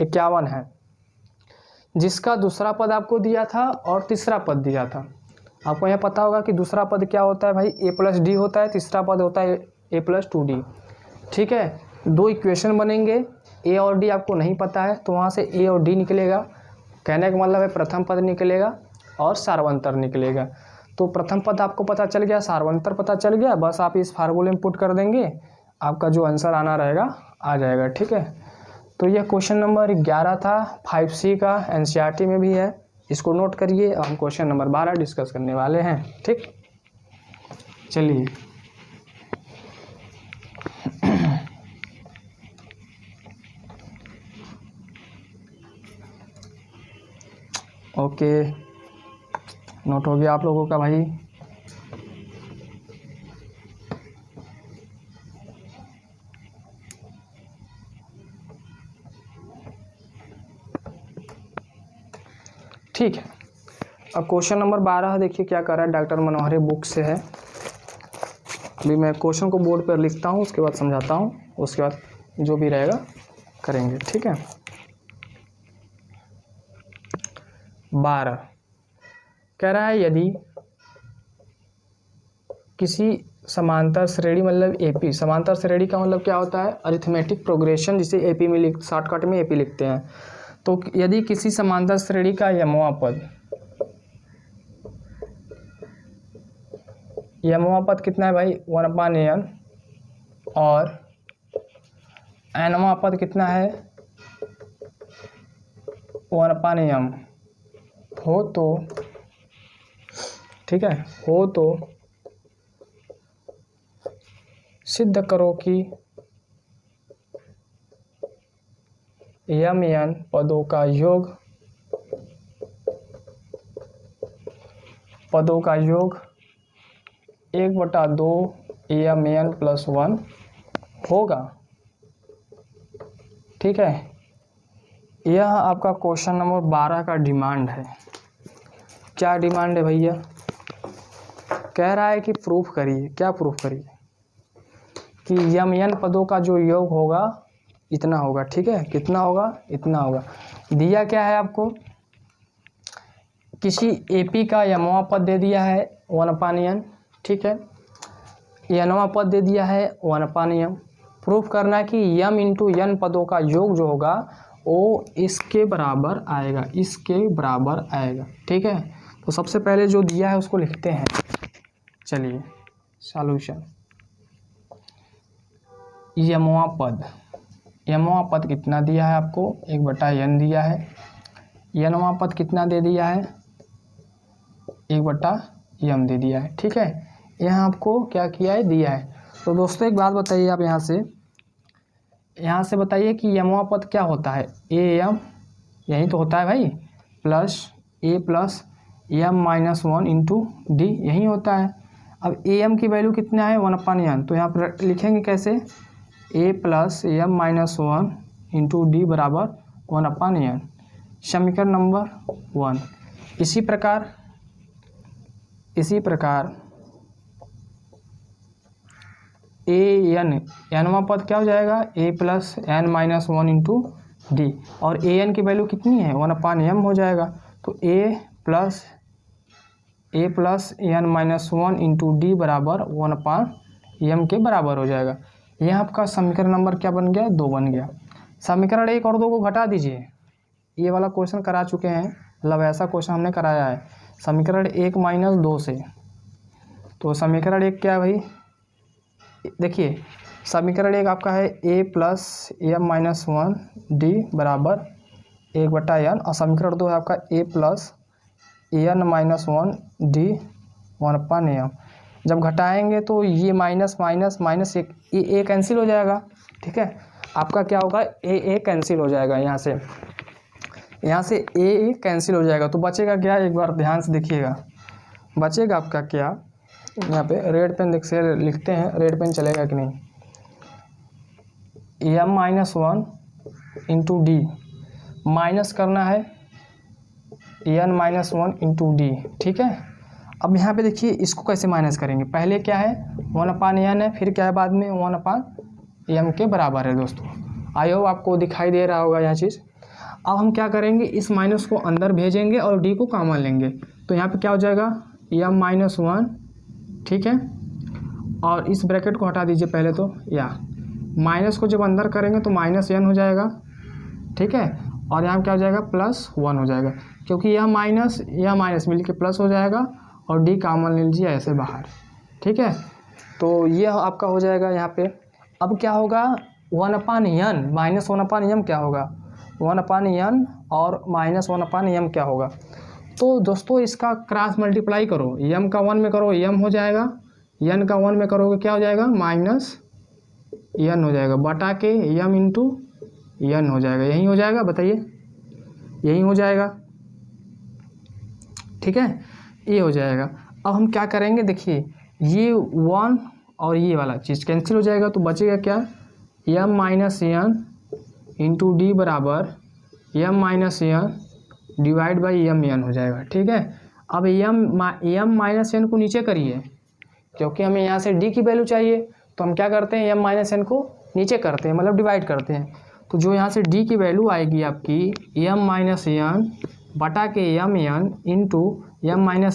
51 है, जिसका दूसरा पद आपको दिया था और तीसरा पद दिया था। आपको यह पता होगा कि दूसरा पद क्या होता है भाई, ए प्लस डी होता है, तीसरा पद होता है ए प्लस 2D, ठीक है। 2 इक्वेशन बनेंगे, ए और डी आपको नहीं पता है तो वहाँ से ए और डी निकलेगा, कहने का मतलब है प्रथम पद निकलेगा और सार्वंतर निकलेगा। तो प्रथम पद आपको पता चल गया, सार्वंतर पता चल गया, बस आप इस फार्मूले में पुट कर देंगे, आपका जो आंसर आना रहेगा आ जाएगा। ठीक है, तो यह क्वेश्चन नंबर 11 था 5C का, एनसीईआरटी में भी है, इसको नोट करिए। हम क्वेश्चन नंबर 12 डिस्कस करने वाले हैं। ठीक, चलिए ओके, नोट हो गया आप लोगों का भाई। ठीक है, अब क्वेश्चन नंबर 12 देखिए क्या कर रहा है, डॉक्टर मनोहरी बुक से है। अभी मैं क्वेश्चन को बोर्ड पर लिखता हूँ, उसके बाद समझाता हूँ, उसके बाद जो भी रहेगा करेंगे। ठीक है, 12 कह रहा है यदि किसी समांतर श्रेणी, मतलब एपी, समांतर श्रेणी का मतलब क्या होता है, अरिथमेटिक प्रोग्रेशन, जिसे एपी में शॉर्टकट में एपी लिखते हैं। तो यदि किसी समांतर श्रेणी का यमवा पद कितना है भाई 1/n, और nवा पद कितना है 1/m हो तो, ठीक है, हो तो सिद्ध करो कि mn पदों का योग 1/2 mn + 1 होगा। ठीक है, यह आपका क्वेश्चन नंबर 12 का डिमांड है। क्या डिमांड है भैया, कह रहा है कि प्रूफ करिए, क्या प्रूफ करिए कि mn पदों का जो योग होगा इतना होगा। ठीक है, कितना होगा, इतना होगा। दिया क्या है आपको, किसी एपी का यमवा पद दे दिया है 1/n, ठीक है, nवा पद दे दिया है 1/m। प्रूफ करना है कि m × n पदों का योग जो होगा वो इसके बराबर आएगा, इसके बराबर आएगा। ठीक है, तो सबसे पहले जो दिया है उसको लिखते हैं। चलिए सॉल्यूशन, यमवा पद कितना दिया है आपको 1/n दिया है, nवा पद कितना दे दिया है 1/m दे दिया है। ठीक है, यहाँ आपको क्या किया है, दिया है। तो दोस्तों एक बात बताइए आप, यहाँ से बताइए कि यमवा पद क्या होता है, am, यही तो होता है भाई, प्लस a + m - 1 × d, यही होता है। अब am की वैल्यू कितना है 1/n, तो यहाँ पर लिखेंगे कैसे, a + m - 1 × d बराबर 1/n, समीकरण नंबर 1। इसी प्रकार nवा पद क्या हो जाएगा a + n - 1 × d, और an की वैल्यू कितनी है 1/m हो जाएगा। तो a + n - 1 × d बराबर 1/m के बराबर हो जाएगा। यह आपका समीकरण नंबर क्या बन गया, 2 बन गया। समीकरण 1 और 2 को घटा दीजिए, ये वाला क्वेश्चन करा चुके हैं, मतलब ऐसा क्वेश्चन हमने कराया है समीकरण 1 - 2 से। तो समीकरण 1 क्या है भाई, देखिए समीकरण 1 आपका है a + m - 1 d बराबर 1/n, और समीकरण 2 है आपका a + n - 1 d 1/m। जब घटाएंगे तो ये माइनस एक, ये कैंसिल हो जाएगा। ठीक है, आपका क्या होगा, a कैंसिल हो जाएगा, यहाँ से a कैंसिल हो जाएगा। तो बचेगा क्या, एक बार ध्यान से देखिएगा, बचेगा आपका क्या, यहाँ पे रेड पेन से लिखते हैं, रेड पेन चलेगा कि नहीं, m - 1 × d, माइनस करना है n - 1 × d। ठीक है, अब यहाँ पे देखिए इसको कैसे माइनस करेंगे, पहले क्या है 1/n है, फिर क्या है बाद में 1/m के बराबर है। दोस्तों आई होप आपको दिखाई दे रहा होगा यह चीज़। अब हम क्या करेंगे, इस माइनस को अंदर भेजेंगे और d को कॉमन लेंगे, तो यहाँ पे क्या हो जाएगा m - 1, ठीक है, और इस ब्रैकेट को हटा दीजिए पहले तो, या माइनस को जब अंदर करेंगे तो माइनस n हो जाएगा, ठीक है, और यहाँ क्या हो जाएगा +1 हो जाएगा, क्योंकि यह माइनस मिल के प्लस हो जाएगा और d कॉमन ले लीजिए ऐसे बाहर, ठीक है। तो यह आपका हो जाएगा यहाँ पे। अब क्या होगा 1/n, -1/m क्या होगा 1/n और -1/m क्या होगा। तो दोस्तों इसका क्रॉस मल्टीप्लाई करो, m का 1 में करो m हो जाएगा, n का 1 में करोगे क्या हो जाएगा -n हो जाएगा, बटा के m इंटू n हो जाएगा, यही हो जाएगा, बताइए यही हो जाएगा, ठीक है, ये हो जाएगा। अब हम क्या करेंगे, देखिए ये 1 और ये वाला चीज़ कैंसिल हो जाएगा, तो बचेगा क्या m-n इंटू डी बराबर m-n डिवाइड बाई m हो जाएगा, ठीक है। अब m-n को नीचे करिए, क्योंकि हमें यहाँ से d की वैल्यू चाहिए, तो हम क्या करते हैं m-n को नीचे करते हैं, मतलब डिवाइड करते हैं। तो जो यहाँ से d की वैल्यू आएगी आपकी m-n बटा के m इंटू m-n,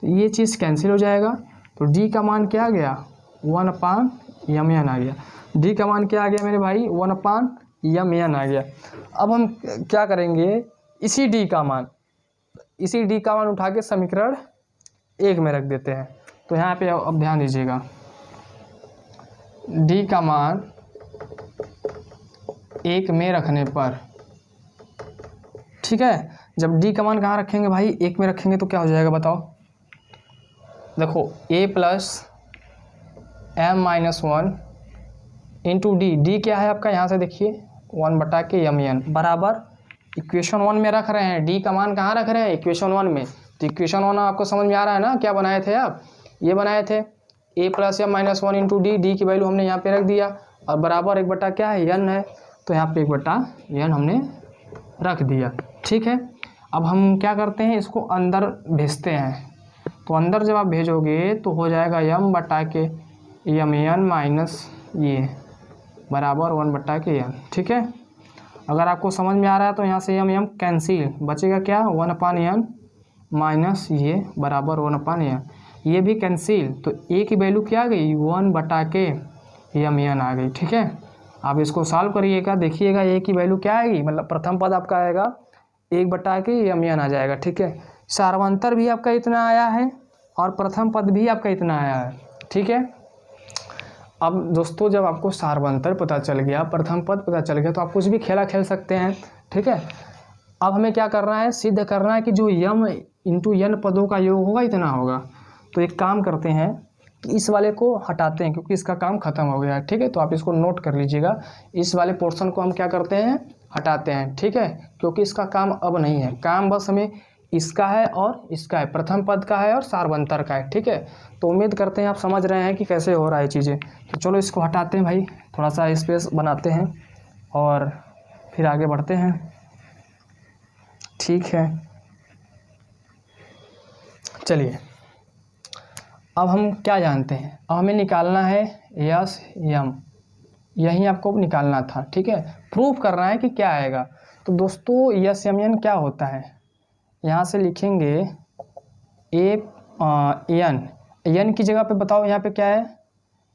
तो ये चीज़ कैंसिल हो जाएगा। तो d का मान क्या आ गया 1/m आ गया, d का मान क्या आ गया मेरे भाई 1/m आ गया। अब हम क्या करेंगे, इसी d का मान उठा के समीकरण 1 में रख देते हैं। तो यहाँ पे अब ध्यान दीजिएगा, d का मान 1 में रखने पर, ठीक है, जब d का मान कहाँ रखेंगे भाई 1 में रखेंगे तो क्या हो जाएगा बताओ, देखो a plus m-1 into D क्या है आपका, यहाँ से देखिए 1 बटा के m बराबर इक्वेशन 1 में रख रहे हैं, d का मान कहाँ रख रहे हैं इक्वेशन 1 में। तो इक्वेशन 1 आपको समझ में आ रहा है ना, क्या बनाए थे आप, ये बनाए थे a plus m-1 into D की वैल्यू हमने यहाँ पे रख दिया, और बराबर 1 बटा क्या है n है, तो यहाँ पे 1 बटा n हमने रख दिया, ठीक है। अब हम क्या करते हैं, इसको अंदर भेजते हैं। तो अंदर जब आप भेजोगे तो हो जाएगा m बटा के m माइनस ये बराबर 1 बटा के n, ठीक है। अगर आपको समझ में आ रहा है तो यहाँ से m कैंसिल, बचेगा क्या 1/n माइनस ये बराबर 1/n, ये भी कैंसिल, तो a की वैल्यू क्या आ गई 1 बटा के m आ गई, ठीक है। आप इसको सॉल्व करिएगा, देखिएगा a की वैल्यू क्या आएगी, मतलब प्रथम पद आपका आएगा 1 बटा के m आ जाएगा, ठीक है। सार्वंतर भी आपका इतना आया है और प्रथम पद भी आपका इतना आया है, ठीक है। अब दोस्तों जब आपको सार्वंतर पता चल गया, प्रथम पद पता चल गया, तो आप कुछ भी खेला खेल सकते हैं, ठीक है। अब हमें क्या करना है, सिद्ध करना है कि जो m इंटू n पदों का योग होगा इतना होगा। तो एक काम करते हैं, इस वाले को हटाते हैं क्योंकि इसका काम खत्म हो गया है, ठीक है। तो आप इसको नोट कर लीजिएगा, इस वाले पोर्शन को हम क्या करते हैं हटाते हैं, ठीक है, क्योंकि इसका काम अब नहीं है, काम बस हमें इसका है और इसका है, प्रथम पद का है और सार्वंतर का है, ठीक है। तो उम्मीद करते हैं आप समझ रहे हैं कि कैसे हो रहा है चीज़ें। तो चलो इसको हटाते हैं भाई, थोड़ा सा स्पेस बनाते हैं और फिर आगे बढ़ते हैं, ठीक है। चलिए अब हम क्या जानते हैं, अब हमें निकालना है यस यम, यही आपको निकालना था, ठीक है, प्रूफ करना है कि क्या आएगा। तो दोस्तों यस यम एन क्या होता है, यहाँ से लिखेंगे एन की जगह पे बताओ यहाँ पे क्या है,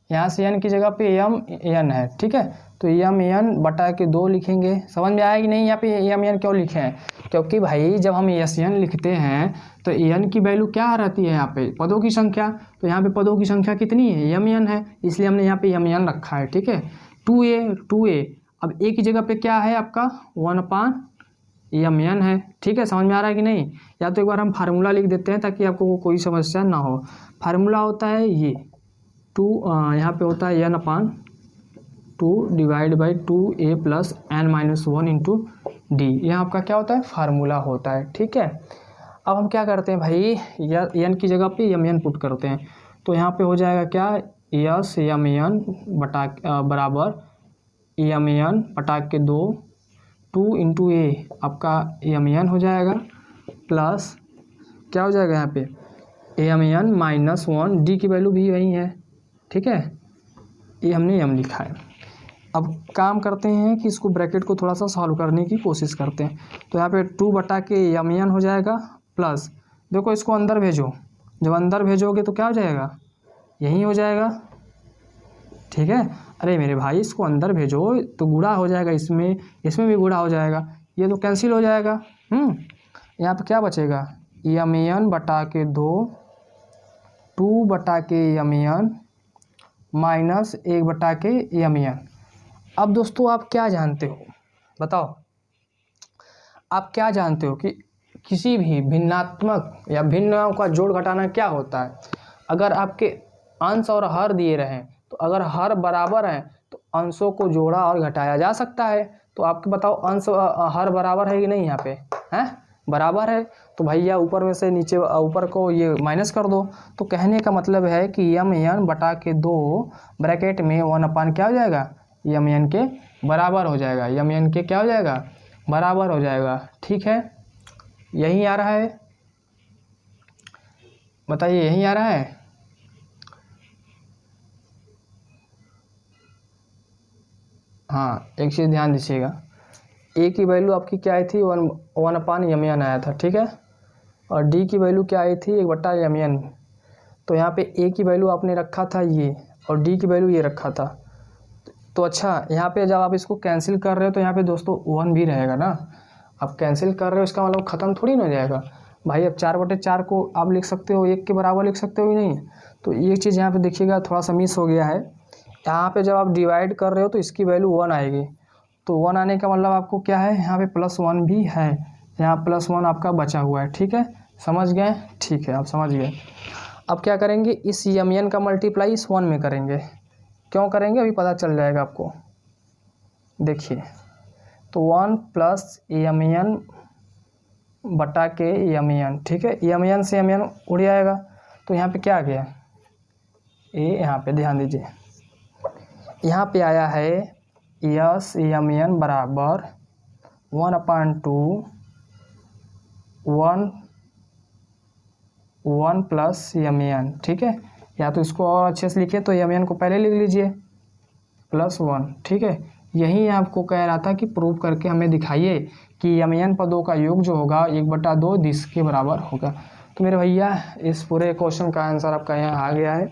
यहाँ से एन की जगह पे एन है, ठीक है। तो एन बटा के 2 लिखेंगे, समझ में आया कि नहीं। यहाँ पे एन क्यों लिखे हैं, क्योंकि भाई जब हम एस एन लिखते हैं तो एन की वैल्यू क्या रहती है यहाँ पे पदों की संख्या, तो यहाँ पे पदों की संख्या कितनी है एन है, इसलिए हमने यहाँ पे एन रखा है, ठीक है। 2a अब a की जगह पे क्या है आपका 1/m है, ठीक है, समझ में आ रहा है कि नहीं। या तो एक बार हम फार्मूला लिख देते हैं ताकि आपको कोई समस्या ना हो। फार्मूला होता है ये 2 यहाँ पे होता है n/2 divide by 2a plus n-1 into D, यहाँ आपका क्या होता है फार्मूला होता है, ठीक है। अब हम क्या करते हैं भाई, n की जगह पे m पुट करते हैं, तो यहाँ पे हो जाएगा क्या यस m बटा बराबर m बटा के 2 इंटू a आपका m हो जाएगा प्लस क्या हो जाएगा यहाँ पे m-1 डी की वैल्यू भी वही है, ठीक है, ये हमने m लिखा है। अब काम करते हैं कि इसको ब्रैकेट को थोड़ा सा सॉल्व करने की कोशिश करते हैं। तो यहाँ पे 2 बटा के m हो जाएगा प्लस, देखो इसको अंदर भेजो, जब अंदर भेजोगे तो क्या हो जाएगा यही हो जाएगा, ठीक है। अरे मेरे भाई इसको अंदर भेजो तो गुणा हो जाएगा, इसमें इसमें भी गुणा हो जाएगा, ये तो कैंसिल हो जाएगा। यहाँ पे क्या बचेगा, यम एन बटा के 2 2 बटा के यम एन माइनस 1 बटा के यम एन। अब दोस्तों आप क्या जानते हो बताओ, आप क्या जानते हो कि किसी भी भिन्नात्मक या भिन्नों का जोड़ घटाना क्या होता है। अगर आपके अंश और हर दिए रहें तो अगर हर बराबर हैं तो अंशों को जोड़ा और घटाया जा सकता है। तो आपके बताओ अंश हर बराबर है कि नहीं, यहाँ पे हैं बराबर है, तो भैया ऊपर में से नीचे ऊपर को ये माइनस कर दो। तो कहने का मतलब है कि यम एन बटा के 2 ब्रैकेट में 1 क्या हो जाएगा, यम एन के बराबर हो जाएगा, यम एन के क्या हो जाएगा, बराबर हो जाएगा। ठीक है, यही आ रहा है, बताइए यही आ रहा है। हाँ एक चीज़ ध्यान दीजिएगा, ए की वैल्यू आपकी क्या आई थी, 1 यम एन आया था, ठीक है, और डी की वैल्यू क्या आई थी, 1 बटा यम एन। तो यहाँ पे ए की वैल्यू आपने रखा था ये और डी की वैल्यू ये रखा था। तो अच्छा यहाँ पे जब आप इसको कैंसिल कर रहे हो तो यहाँ पे दोस्तों 1 भी रहेगा ना, आप कैंसिल कर रहे हो इसका मतलब ख़त्म थोड़ी ना हो जाएगा भाई। अब 4/4 को आप लिख सकते हो 1 के बराबर लिख सकते हो कि नहीं। तो ये चीज़ यहाँ पे देखिएगा थोड़ा सा मिस हो गया है। यहाँ पे जब आप डिवाइड कर रहे हो तो इसकी वैल्यू 1 आएगी, तो 1 आने का मतलब आपको क्या है, यहाँ पे +1 भी है, यहाँ +1 आपका बचा हुआ है। ठीक है, समझ गए, ठीक है आप समझ गए। अब क्या करेंगे, इस यम एन का मल्टीप्लाई इस 1 में करेंगे। क्यों करेंगे अभी पता चल जाएगा आपको, देखिए। तो 1 प्लस यम एन बटा के यम एन, ठीक है, यम एन से यम एन उड़ जाएगा। तो यहाँ पे क्या आ गया, ये यहाँ पे ध्यान दीजिए, यहाँ पे आया है यस यम एन बराबर 1/2 1 प्लस यम एन। ठीक है, या तो इसको और अच्छे से लिखे तो यम एन को पहले लिख लीजिए +1। ठीक है, यही आपको कह रहा था कि प्रूव करके हमें दिखाइए कि यम एन पदों का योग जो होगा 1/2 दिस के बराबर होगा। तो मेरे भैया इस पूरे क्वेश्चन का आंसर आपका यहाँ आ गया है।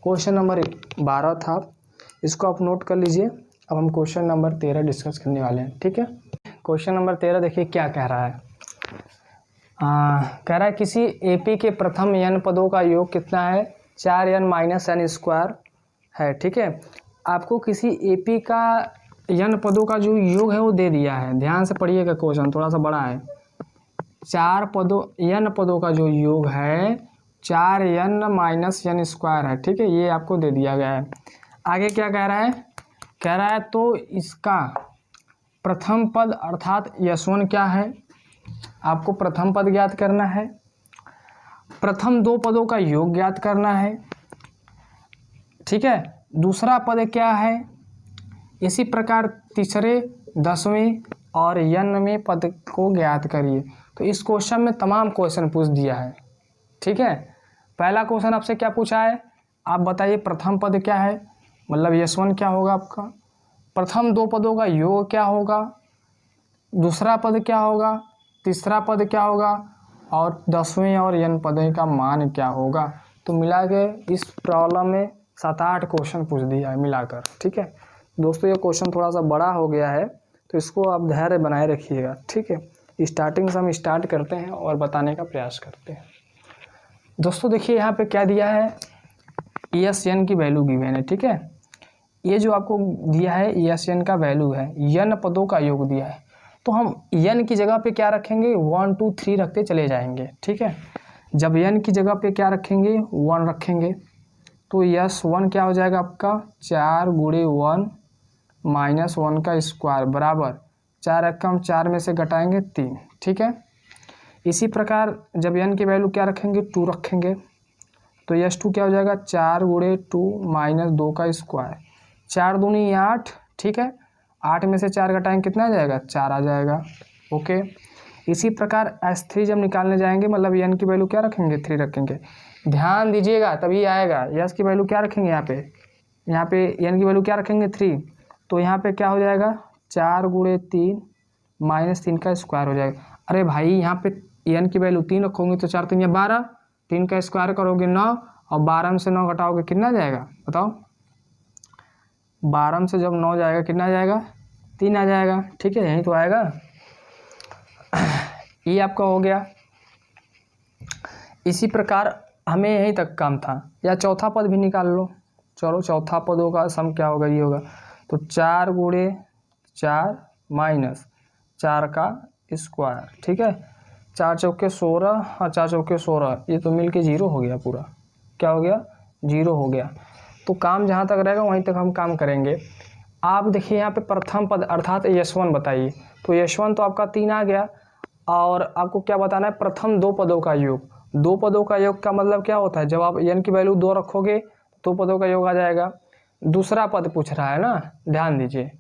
क्वेश्चन नंबर 12 था, इसको आप नोट कर लीजिए। अब हम क्वेश्चन नंबर 13 डिस्कस करने वाले हैं। ठीक है, क्वेश्चन नंबर 13 देखिए क्या कह रहा है। कह रहा है किसी एपी के प्रथम n पदों का योग कितना है, 4n माइनस n स्क्वायर है। ठीक है, आपको किसी एपी का n पदों का जो योग है वो दे दिया है। ध्यान से पढ़िएगा, क्वेश्चन थोड़ा सा बड़ा है। 4 पदों n पदों का जो योग है 4n माइनस n स्क्वायर है। ठीक है, ये आपको दे दिया गया है। आगे क्या कह रहा है, कह रहा है तो इसका प्रथम पद अर्थात यस1 क्या है, आपको प्रथम पद ज्ञात करना है, प्रथम 2 पदों का योग ज्ञात करना है। ठीक है, दूसरा पद क्या है, इसी प्रकार तीसरे 10वें और n पद को ज्ञात करिए। तो इस क्वेश्चन में तमाम क्वेश्चन पूछ दिया है। ठीक है, पहला क्वेश्चन आपसे क्या पूछा है, आप बताइए प्रथम पद क्या है, मतलब यस1 क्या होगा आपका, प्रथम 2 पदों का योग क्या होगा, दूसरा पद क्या होगा, तीसरा पद क्या होगा, और 10वें और n पद का मान क्या होगा। तो मिला के इस प्रॉब्लम में 7-8 क्वेश्चन पूछ दिया है मिलाकर। ठीक है दोस्तों, ये क्वेश्चन थोड़ा सा बड़ा हो गया है तो इसको आप धैर्य बनाए रखिएगा। ठीक है, स्टार्टिंग से हम स्टार्ट करते हैं और बताने का प्रयास करते हैं। दोस्तों देखिए यहाँ पे क्या दिया है, एस एन की वैल्यू गिवन है। ठीक है, ये जो आपको दिया है एस एन का वैल्यू है, n पदों का योग दिया है, तो हम n की जगह पे क्या रखेंगे, 1 2 3 रखते चले जाएंगे। ठीक है, जब n की जगह पे क्या रखेंगे, 1 रखेंगे, तो यस1 क्या हो जाएगा आपका, 4 × 1 माइनस 1 का स्क्वायर बराबर 4 रकम 4 में से घटाएंगे 3। ठीक है, इसी प्रकार जब n की वैल्यू क्या रखेंगे, 2 रखेंगे, तो यस2 क्या हो जाएगा, 4 × 2 माइनस 2 का स्क्वायर, 4 दूनी 8। ठीक है, 8 में से 4 घटाएंगे कितना आ जाएगा, 4 आ जाएगा। ओके, इसी प्रकार S3 जब निकालने जाएंगे मतलब n की वैल्यू क्या रखेंगे, 3 रखेंगे। ध्यान दीजिएगा तभी आएगा, यस की वैल्यू क्या रखेंगे, यहाँ पे n की वैल्यू क्या रखेंगे, 3, तो यहाँ पे क्या हो जाएगा, 4 × 3 माइनस 3 का स्क्वायर हो जाएगा। अरे भाई यहाँ पे n की वैल्यू 3 रखोगे तो 4 3 या 12, 3 का स्क्वायर करोगे 9 और 12 में से 9 घटाओगे कितना जाएगा बताओ, 12 में से जब 9 जाएगा कितना आ जाएगा, 3 आ जाएगा। ठीक है, यहीं तो आएगा। ये आपका हो गया। इसी प्रकार हमें यहीं तक काम था, या चौथा पद भी निकाल लो। चलो चौथा पद होगा, सम क्या होगा, ये होगा। तो 4 गुणे 4 माइनस 4 का स्क्वायर। ठीक है, 4 चौके 16 और 4 चौके 16, ये तो मिल के 0 हो गया पूरा। क्या हो गया, 0 हो गया। तो काम जहाँ तक रहेगा वहीं तक हम काम करेंगे। आप देखिए यहाँ पे प्रथम पद अर्थात यश1 बताइए। तो यश1 तो आपका 3 आ गया, और आपको क्या बताना है, प्रथम 2 पदों का योग। 2 पदों का योग का मतलब क्या होता है, जब आप n की वैल्यू 2 रखोगे तो 2 पदों का योग आ जाएगा। दूसरा पद पूछ रहा है ना, ध्यान दीजिए।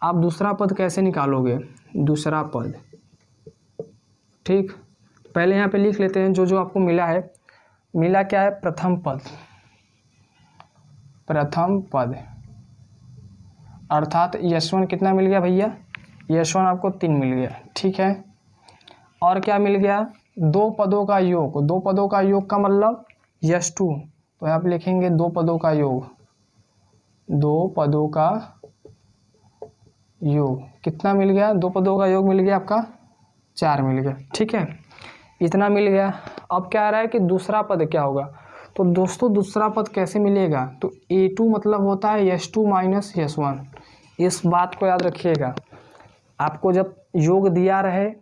आप दूसरा पद कैसे निकालोगे, दूसरा पद, ठीक, पहले यहाँ पे लिख लेते हैं जो जो आपको मिला है। मिला क्या है, प्रथम पद, प्रथम पद अर्थात यश1 कितना मिल गया भैया, यश1 आपको 3 मिल गया। ठीक है, और क्या मिल गया, 2 पदों का योग। 2 पदों का योग का मतलब यश2, तो यहाँ पे लिखेंगे 2 पदों का योग। 2 पदों का योग कितना मिल गया, 2 पदों का योग मिल गया आपका 4 मिल गया। ठीक है, इतना मिल गया। अब क्या आ रहा है कि दूसरा पद क्या होगा। तो दोस्तों दूसरा पद कैसे मिलेगा, तो A2 मतलब होता है यश2 माइनस यश1। इस बात को याद रखिएगा। आपको जब योग दिया रहे,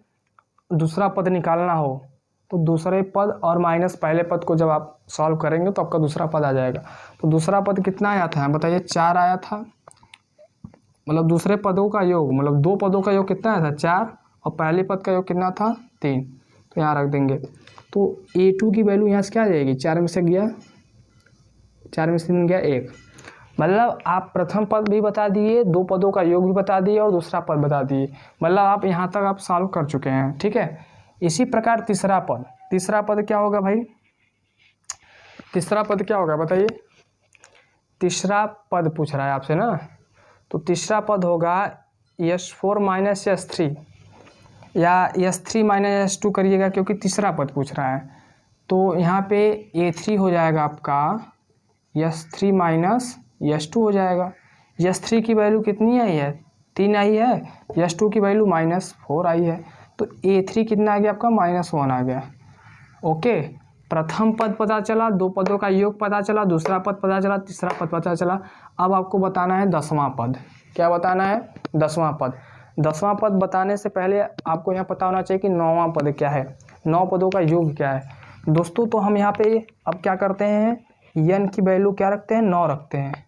दूसरा पद निकालना हो, तो दूसरे पद और माइनस पहले पद को जब आप सॉल्व करेंगे तो आपका दूसरा पद आ जाएगा। तो दूसरा पद कितना आया था बताइए, 4 आया था। मतलब दूसरे पदों का योग, मतलब 2 पदों का योग कितना आया था, 4, और पहले पद का योग कितना था, 3। तो यहाँ रख देंगे। तो A2 की वैल्यू यहाँ से क्या आ जाएगी, 4 में से गया, 4 में से 3 गया 1। मतलब आप प्रथम पद भी बता दिए, 2 पदों का योग भी बता दिए, और दूसरा पद बता दिए। मतलब आप यहाँ तक आप सॉल्व कर चुके हैं। ठीक है, इसी प्रकार तीसरा पद, तीसरा पद क्या होगा भाई, तीसरा पद क्या होगा बताइए। तीसरा पद पूछ रहा है आपसे ना, तो तीसरा पद होगा यश4 माइनस यश3, या यश3 माइनस यश2 करिएगा, क्योंकि तीसरा पद पूछ रहा है। तो यहाँ पे A3 हो जाएगा आपका यश3 माइनस यश2 हो जाएगा। यश3 की वैल्यू कितनी आई है, 3 आई है, यश2 की वैल्यू -4 आई है। तो A3 कितना आ गया आपका, -1 आ गया। ओके, प्रथम पद पता चला, 2 पदों का योग पता चला, दूसरा पद पता चला, तीसरा पद पता चला। अब आपको बताना है 10वां पद। क्या बताना है, 10वां पद। 10वां पद बताने से पहले आपको यहाँ पता होना चाहिए कि 9वां पद क्या है, 9 पदों का योग क्या है। दोस्तों तो हम यहाँ पे अब क्या करते हैं, n की वैल्यू क्या रखते हैं, 9 रखते हैं।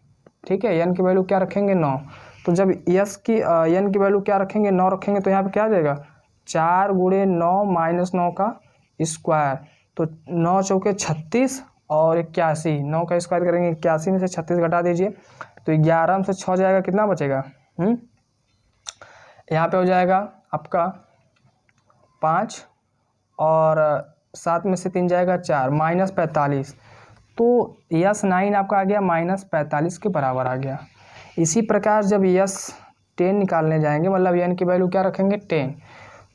ठीक है, n की वैल्यू क्या रखेंगे, 9। तो जब n की वैल्यू क्या रखेंगे, 9 रखेंगे, तो यहाँ पे क्या आ जाएगा, 4 गुणे 9 माइनस 9 का स्क्वायर। तो 9 चौके 36 और 81, 9 का स्क्वायर करेंगे 81 में से 36 घटा दीजिए, तो 11 में से 6 जाएगा, कितना बचेगा, यहाँ पे हो जाएगा आपका 5, और 7 में से 3 जाएगा 4, -45। तो यश9 आपका आ गया -45 के बराबर आ गया। इसी प्रकार जब यश10 निकालने जाएंगे, मतलब n की वैल्यू क्या रखेंगे, 10।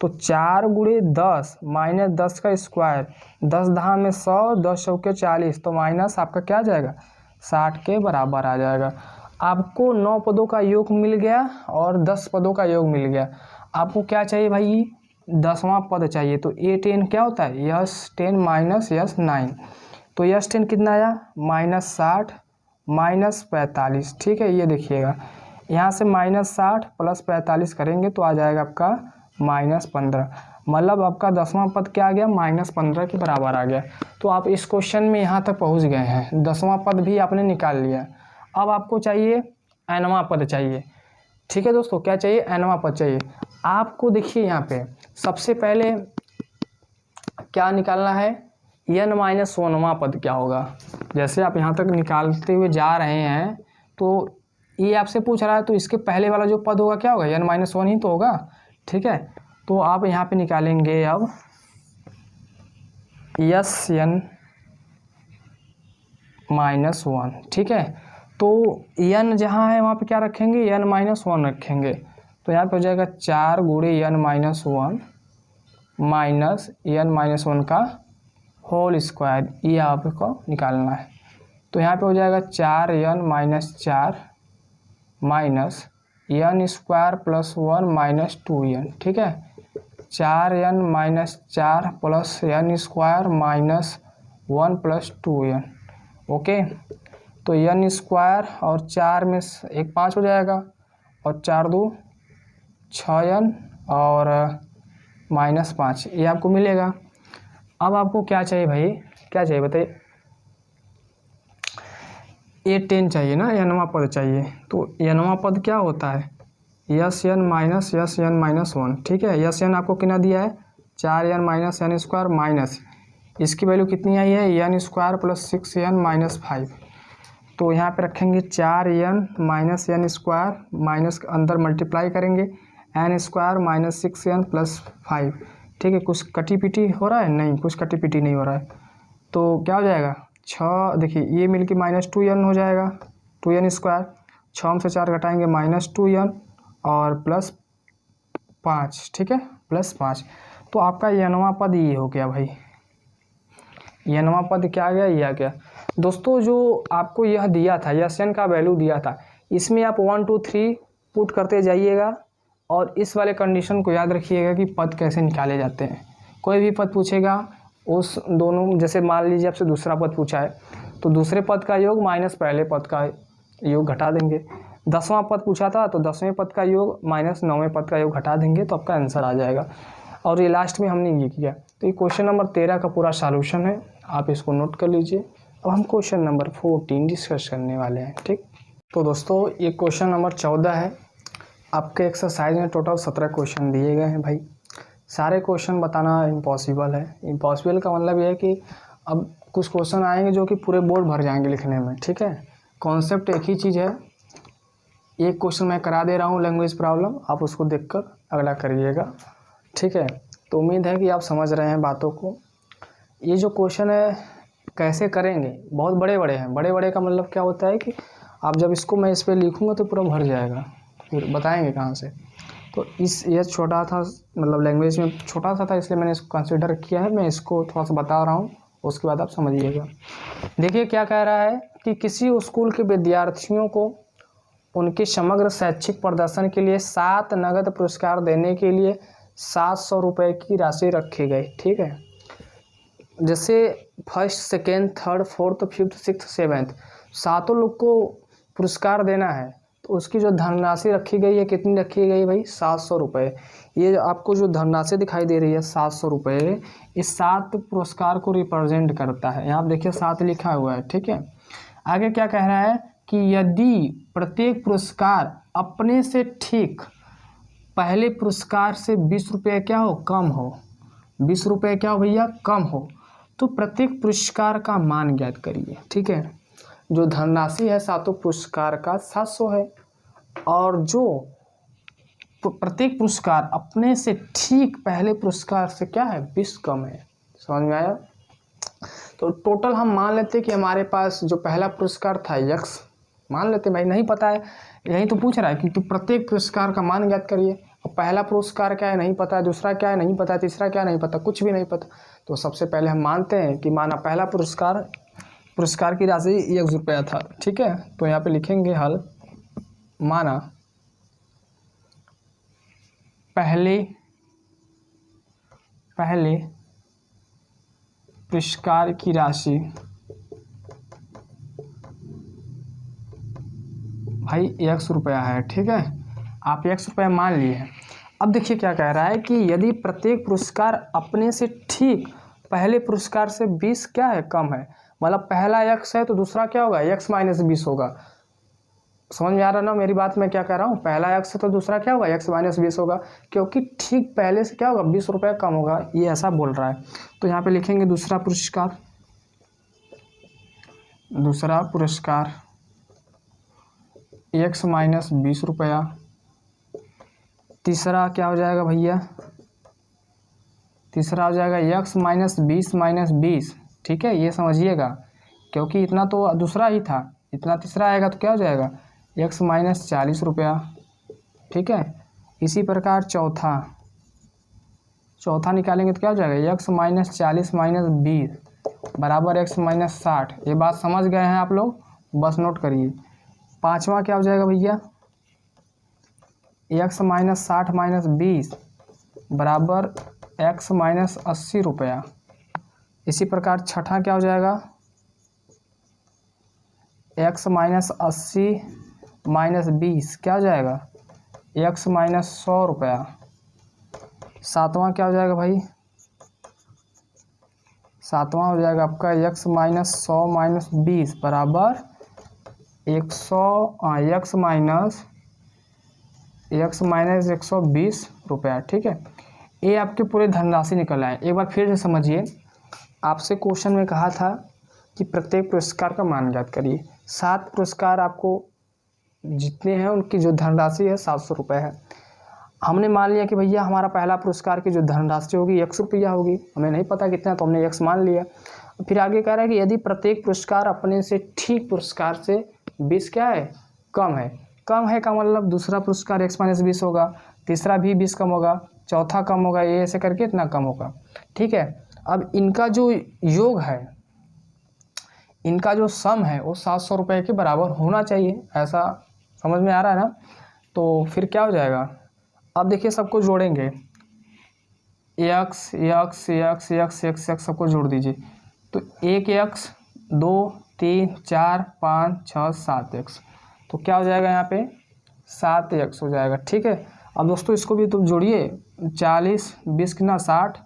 तो 4 गुणे 10 माइनस 10 का स्क्वायर, 10 दहा में 100, 10 चौके 40, तो माइनस आपका क्या आ जाएगा, 60 के बराबर आ जाएगा। आपको 9 पदों का योग मिल गया और 10 पदों का योग मिल गया। आपको क्या चाहिए भाई, 10वां पद चाहिए। तो A10 क्या होता है, यश10 माइनस यश9। तो यश10 कितना आया, -60 -45। ठीक है, ये देखिएगा, यहाँ से -60 + 45 करेंगे तो आ जाएगा आपका -15। मतलब आपका 10वां पद क्या आ गया, -15 के बराबर आ गया। तो आप इस क्वेश्चन में यहाँ तक पहुँच गए हैं, 10वां पद भी आपने निकाल लिया। अब आपको चाहिए nवां पद चाहिए। ठीक है दोस्तों, क्या चाहिए, nवां पद चाहिए। आपको देखिए यहाँ पे सबसे पहले क्या निकालना है, n-1वां पद क्या होगा। जैसे आप यहाँ तक निकालते हुए जा रहे हैं, तो ये आपसे पूछ रहा है, तो इसके पहले वाला जो पद होगा क्या होगा, n-1 ही तो होगा। ठीक है, तो आप यहाँ पे निकालेंगे अब n-1। ठीक है, तो n जहाँ है वहाँ पे क्या रखेंगे, n-1 रखेंगे। तो यहाँ पे हो जाएगा 4 गुणे n-1 माइनस n-1 का होल स्क्वायर, ये आपको निकालना है। तो यहाँ पे हो जाएगा 4n - 4 minus n square plus 1 minus 2n, ठीक है। 4n minus 4 plus n square minus 1 plus 2n, okay. तो एन स्क्वायर और 4 में एक 5 हो जाएगा और 4 2 6n और माइनस 5, ये आपको मिलेगा। अब आपको क्या चाहिए भाई, क्या चाहिए बताइए? ये 10 चाहिए ना, एनवा पद चाहिए। तो एनवा पद क्या होता है? S n minus S n minus 1, ठीक है। यस एन आपको कितना दिया है? 4n minus n square minus, इसकी वैल्यू कितनी आई है? N square plus 6n minus 5। तो यहाँ पे रखेंगे 4n minus n square minus अंदर मल्टीप्लाई करेंगे n square minus 6n plus 5, ठीक है। कुछ कटी पिटी हो रहा है? नहीं, कुछ कटी पिटी नहीं हो रहा है। तो क्या हो जाएगा? 6, देखिए ये मिल के माइनस 2n हो जाएगा, 2n स्क्वायर। 6 में से 4 घटाएंगे माइनस 2n और प्लस 5, ठीक है, प्लस 5। तो आपका एनवा पद ये हो गया भाई, एनवा पद क्या आ गया? ये आ गया। दोस्तों जो आपको यह दिया था, यस एन का वैल्यू दिया था, इसमें आप 1 2 3 पुट करते जाइएगा और इस वाले कंडीशन को याद रखिएगा कि पद कैसे निकाले जाते हैं। कोई भी पद पूछेगा उस दोनों, जैसे मान लीजिए आपसे दूसरा पद पूछा है तो दूसरे पद का योग माइनस पहले पद का योग घटा देंगे। 10वां पद पूछा था तो 10वें पद का योग माइनस 9वें पद का योग घटा देंगे, तो आपका आंसर आ जाएगा। और ये लास्ट में हमने ये किया। तो ये क्वेश्चन नंबर 13 का पूरा सॉल्यूशन है, आप इसको नोट कर लीजिए। अब हम क्वेश्चन नंबर 14 डिस्कस करने वाले हैं, ठीक। तो दोस्तों ये क्वेश्चन नंबर 14 है। आपके एक्सरसाइज में टोटल 17 क्वेश्चन दिए गए हैं भाई। सारे क्वेश्चन बताना इम्पॉसिबल है। इम्पॉसिबल का मतलब ये है कि अब कुछ क्वेश्चन आएंगे जो कि पूरे बोर्ड भर जाएंगे लिखने में, ठीक है। कॉन्सेप्ट एक ही चीज़ है। एक क्वेश्चन मैं करा दे रहा हूँ लैंग्वेज प्रॉब्लम, आप उसको देखकर अगला करिएगा, ठीक है। तो उम्मीद है कि आप समझ रहे हैं बातों को। ये जो क्वेश्चन है कैसे करेंगे, बहुत बड़े बड़े हैं। बड़े बड़े का मतलब क्या होता है कि आप जब इसको मैं इस पर लिखूँगा तो पूरा भर जाएगा, फिर बताएंगे कहाँ से। तो ये छोटा था, मतलब लैंग्वेज में छोटा सा था, इसलिए मैंने इसको कंसिडर किया है। मैं इसको थोड़ा सा बता रहा हूँ, उसके बाद आप समझिएगा। देखिए क्या कह रहा है कि किसी स्कूल के विद्यार्थियों को उनके समग्र शैक्षिक प्रदर्शन के लिए 7 नगद पुरस्कार देने के लिए 700 रुपये की राशि रखी गई, ठीक है। जैसे first, second, third, fourth, fifth, sixth, seventh, सातों लोग को पुरस्कार देना है। तो उसकी जो धनराशि रखी गई है, कितनी रखी गई भाई? 700 रुपये। ये आपको जो धनराशि दिखाई दे रही है 700 रुपये, इस 7 पुरस्कार को रिप्रेजेंट करता है। यहाँ आप देखिए 7 लिखा हुआ है, ठीक है। आगे क्या कह रहा है कि यदि प्रत्येक पुरस्कार अपने से ठीक पहले पुरस्कार से 20 रुपये क्या हो? कम हो। 20 रुपये क्या हो भैया? कम हो। तो प्रत्येक पुरस्कार का मान ज्ञात करिए, ठीक है। जो धनराशि है सातों पुरस्कार का 700 है, और जो प्रत्येक पुरस्कार अपने से ठीक पहले पुरस्कार से क्या है? 20 कम है। समझ में आया? तो टोटल हम मान लेते कि हमारे पास जो पहला पुरस्कार था यक्स, मान लेते भाई, नहीं पता है, यही तो पूछ रहा है कि तो प्रत्येक पुरस्कार का मान ज्ञात करिए। और पहला पुरस्कार क्या है? नहीं पता है। दूसरा क्या है? नहीं पता है। तीसरा क्या? नहीं पता, कुछ भी नहीं पता। तो सबसे पहले हम मानते हैं कि माना पहला पुरस्कार की राशि 1 रुपया था, ठीक है। तो यहाँ पे लिखेंगे हल, माना पहले पुरस्कार की राशि भाई 1 रुपया है, ठीक है। आप 1 रुपया मान लिए हैं। अब देखिए क्या कह रहा है कि यदि प्रत्येक पुरस्कार अपने से ठीक पहले पुरस्कार से 20 क्या है? कम है। मतलब पहला x है तो दूसरा क्या होगा? x माइनस 20 होगा। समझ में आ रहा ना मेरी बात? मैं क्या कह रहा हूँ? पहला x है तो दूसरा क्या होगा? x माइनस 20 होगा, क्योंकि ठीक पहले से क्या होगा? 20 रुपये कम होगा, ये ऐसा बोल रहा है। तो यहाँ पे लिखेंगे दूसरा पुरस्कार x माइनस 20 रुपया। तीसरा क्या हो जाएगा भैया? तीसरा हो जाएगा x माइनस 20 माइनस 20, ठीक है। ये समझिएगा, क्योंकि इतना तो दूसरा ही था, इतना तीसरा आएगा तो क्या हो जाएगा? x माइनस 40 रुपया, ठीक है। इसी प्रकार चौथा निकालेंगे तो क्या हो जाएगा? x माइनस 40 माइनस 20 बराबर x माइनस 60। ये बात समझ गए हैं आप लोग? बस नोट करिए। पाँचवा क्या हो जाएगा भैया? एक्स माइनस 60 माइनस 20 बराबर एक्स माइनस 80 रुपया। इसी प्रकार छठा क्या हो जाएगा, एक्स माइनस 80 माइनस 20 क्या हो जाएगा, एक्स माइनस 100 रुपया। सातवां क्या हो जाएगा भाई, सातवां हो जाएगा आपका एक्स माइनस 100 माइनस 20 बराबर एक्स माइनस 120 रुपया। ठीक है, ये आपके पूरे धनराशि निकल आए। एक बार फिर से समझिए, आपसे क्वेश्चन में कहा था कि प्रत्येक पुरस्कार का मान ज्ञात करिए। 7 पुरस्कार आपको जितने हैं उनकी जो धनराशि है 700 रुपये है। हमने मान लिया कि भैया हमारा पहला पुरस्कार की जो धनराशि होगी 100 रुपया होगी, हमें नहीं पता कितना, तो हमने x मान लिया। फिर आगे कह रहा है कि यदि प्रत्येक पुरस्कार अपने से ठीक पुरस्कार से 20 क्या है, कम है। कम है का मतलब दूसरा पुरस्कार x माइनस 20 होगा, तीसरा भी 20 कम होगा, चौथा कम होगा, ये ऐसे करके इतना कम होगा। ठीक है, अब इनका जो योग है, इनका जो सम है वो 700 रुपये के बराबर होना चाहिए। ऐसा समझ में आ रहा है ना। तो फिर क्या हो जाएगा, अब देखिए सबको जोड़ेंगे, x x x x x x सबको जोड़ दीजिए। तो 1 एक्स 2 3 4 5 6 7 एक्स, तो क्या हो जाएगा यहाँ पे 7 एक्स हो जाएगा। ठीक है, अब दोस्तों इसको भी तुम जोड़िए, 40 20 कितना 60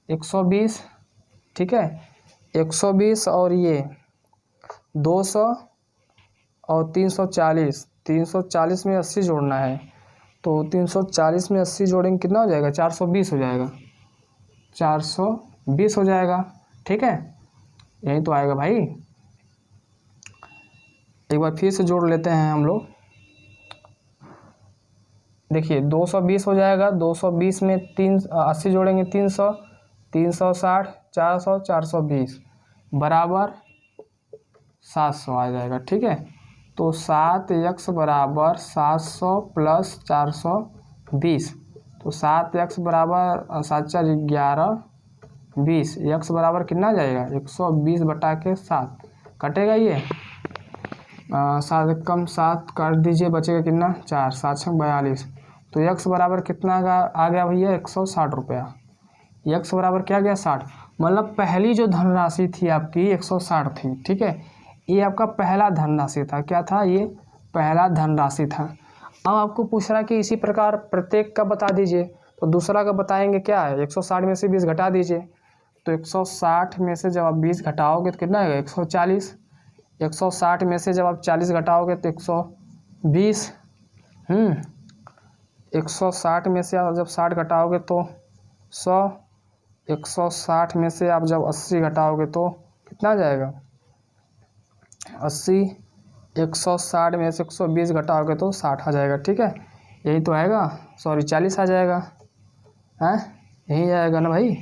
120। ठीक है, 120 और ये 200 और 340, 340 में 80 जोड़ना है, तो 340 में 80 जोड़ेंगे कितना हो जाएगा, 420 हो जाएगा, 420 हो जाएगा। ठीक है, यही तो आएगा भाई। एक बार फिर से जोड़ लेते हैं हम लोग। देखिए 220 हो जाएगा, 220 में 80 जोड़ेंगे 300, 360 400 420 बराबर 700 आ जाएगा। ठीक है, तो 7x बराबर 700 प्लस 420, तो 7x बराबर 7 4 11 20, x बराबर कितना आ जाएगा 120 बटा के 7 कटेगा ये 7 कम 7 काट दीजिए, बचेगा कितना 4, 7 6 42, तो x बराबर कितना आ गया भैया 160 रुपया। x बराबर क्या गया 60, मतलब पहली जो धनराशि थी आपकी 160 थी। ठीक है, ये आपका पहला धनराशि था, क्या था ये पहला धनराशि था। अब आपको पूछ रहा है कि इसी प्रकार प्रत्येक का बता दीजिए, तो दूसरा का बताएंगे क्या है 160 में से 20 घटा दीजिए, तो 160 में से जब आप 20 घटाओगे तो कितना आएगा 140, 160 में से जब आप 40 घटाओगे तो 120, 160 में से आप जब 60 घटाओगे तो 100, 160 में से आप जब 80 घटाओगे तो कितना आ जाएगा 80, 160 में से 120 घटाओगे तो 60 आ जाएगा। ठीक है, यही तो आएगा, सॉरी 40 आ जाएगा, हैं यही आएगा ना भाई।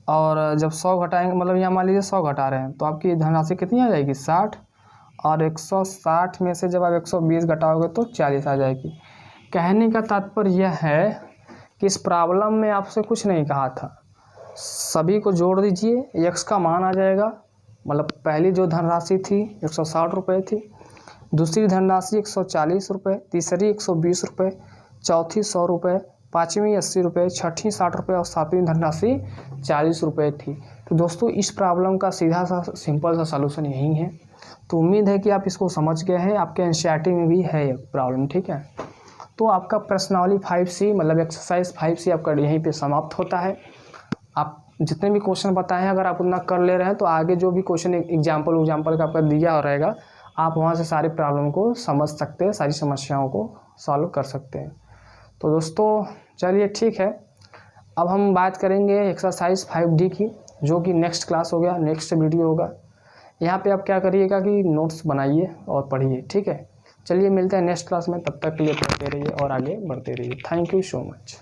और जब 100 घटाएंगे, मतलब यहाँ मान लीजिए 100 घटा रहे हैं, तो आपकी धनराशि कितनी आ जाएगी 60, और 160 में से जब आप 120 घटाओगे तो 40 आ जाएगी। कहने का तात्पर्य यह है कि इस प्रॉब्लम में आपसे कुछ नहीं कहा था, सभी को जोड़ दीजिए, x का मान आ जाएगा। मतलब पहली जो धनराशि थी 160 रुपये थी, दूसरी धनराशि 140 रुपये, तीसरी 120 रुपये, चौथी 100 रुपये, पाँचवीं 80 रुपये, छठी 60 रुपये और सातवीं धनराशि 40 रुपये थी। तो दोस्तों इस प्रॉब्लम का सीधा सा सिंपल सा सलूशन यही है। तो उम्मीद है कि आप इसको समझ गए हैं, आपके एनसीईआरटी में भी है ये प्रॉब्लम। ठीक है, तो आपका प्रश्नावली 5C मतलब एक्सरसाइज 5C आपका यहीं पे समाप्त होता है। आप जितने भी क्वेश्चन बताए हैं अगर आप उतना कर ले रहे हैं तो आगे जो भी क्वेश्चन एग्जाम्पल का आपका दिया रहेगा, आप वहाँ से सारी प्रॉब्लम को समझ सकते हैं, सारी समस्याओं को सॉल्व कर सकते हैं। तो दोस्तों चलिए ठीक है, अब हम बात करेंगे एक्सरसाइज 5D की, जो कि नेक्स्ट क्लास हो गया, नेक्स्ट वीडियो होगा। यहाँ पे आप क्या करिएगा कि नोट्स बनाइए और पढ़िए। ठीक है, चलिए मिलते हैं नेक्स्ट क्लास में, तब तक के लिए पढ़ते रहिए और आगे बढ़ते रहिए। Thank you so much.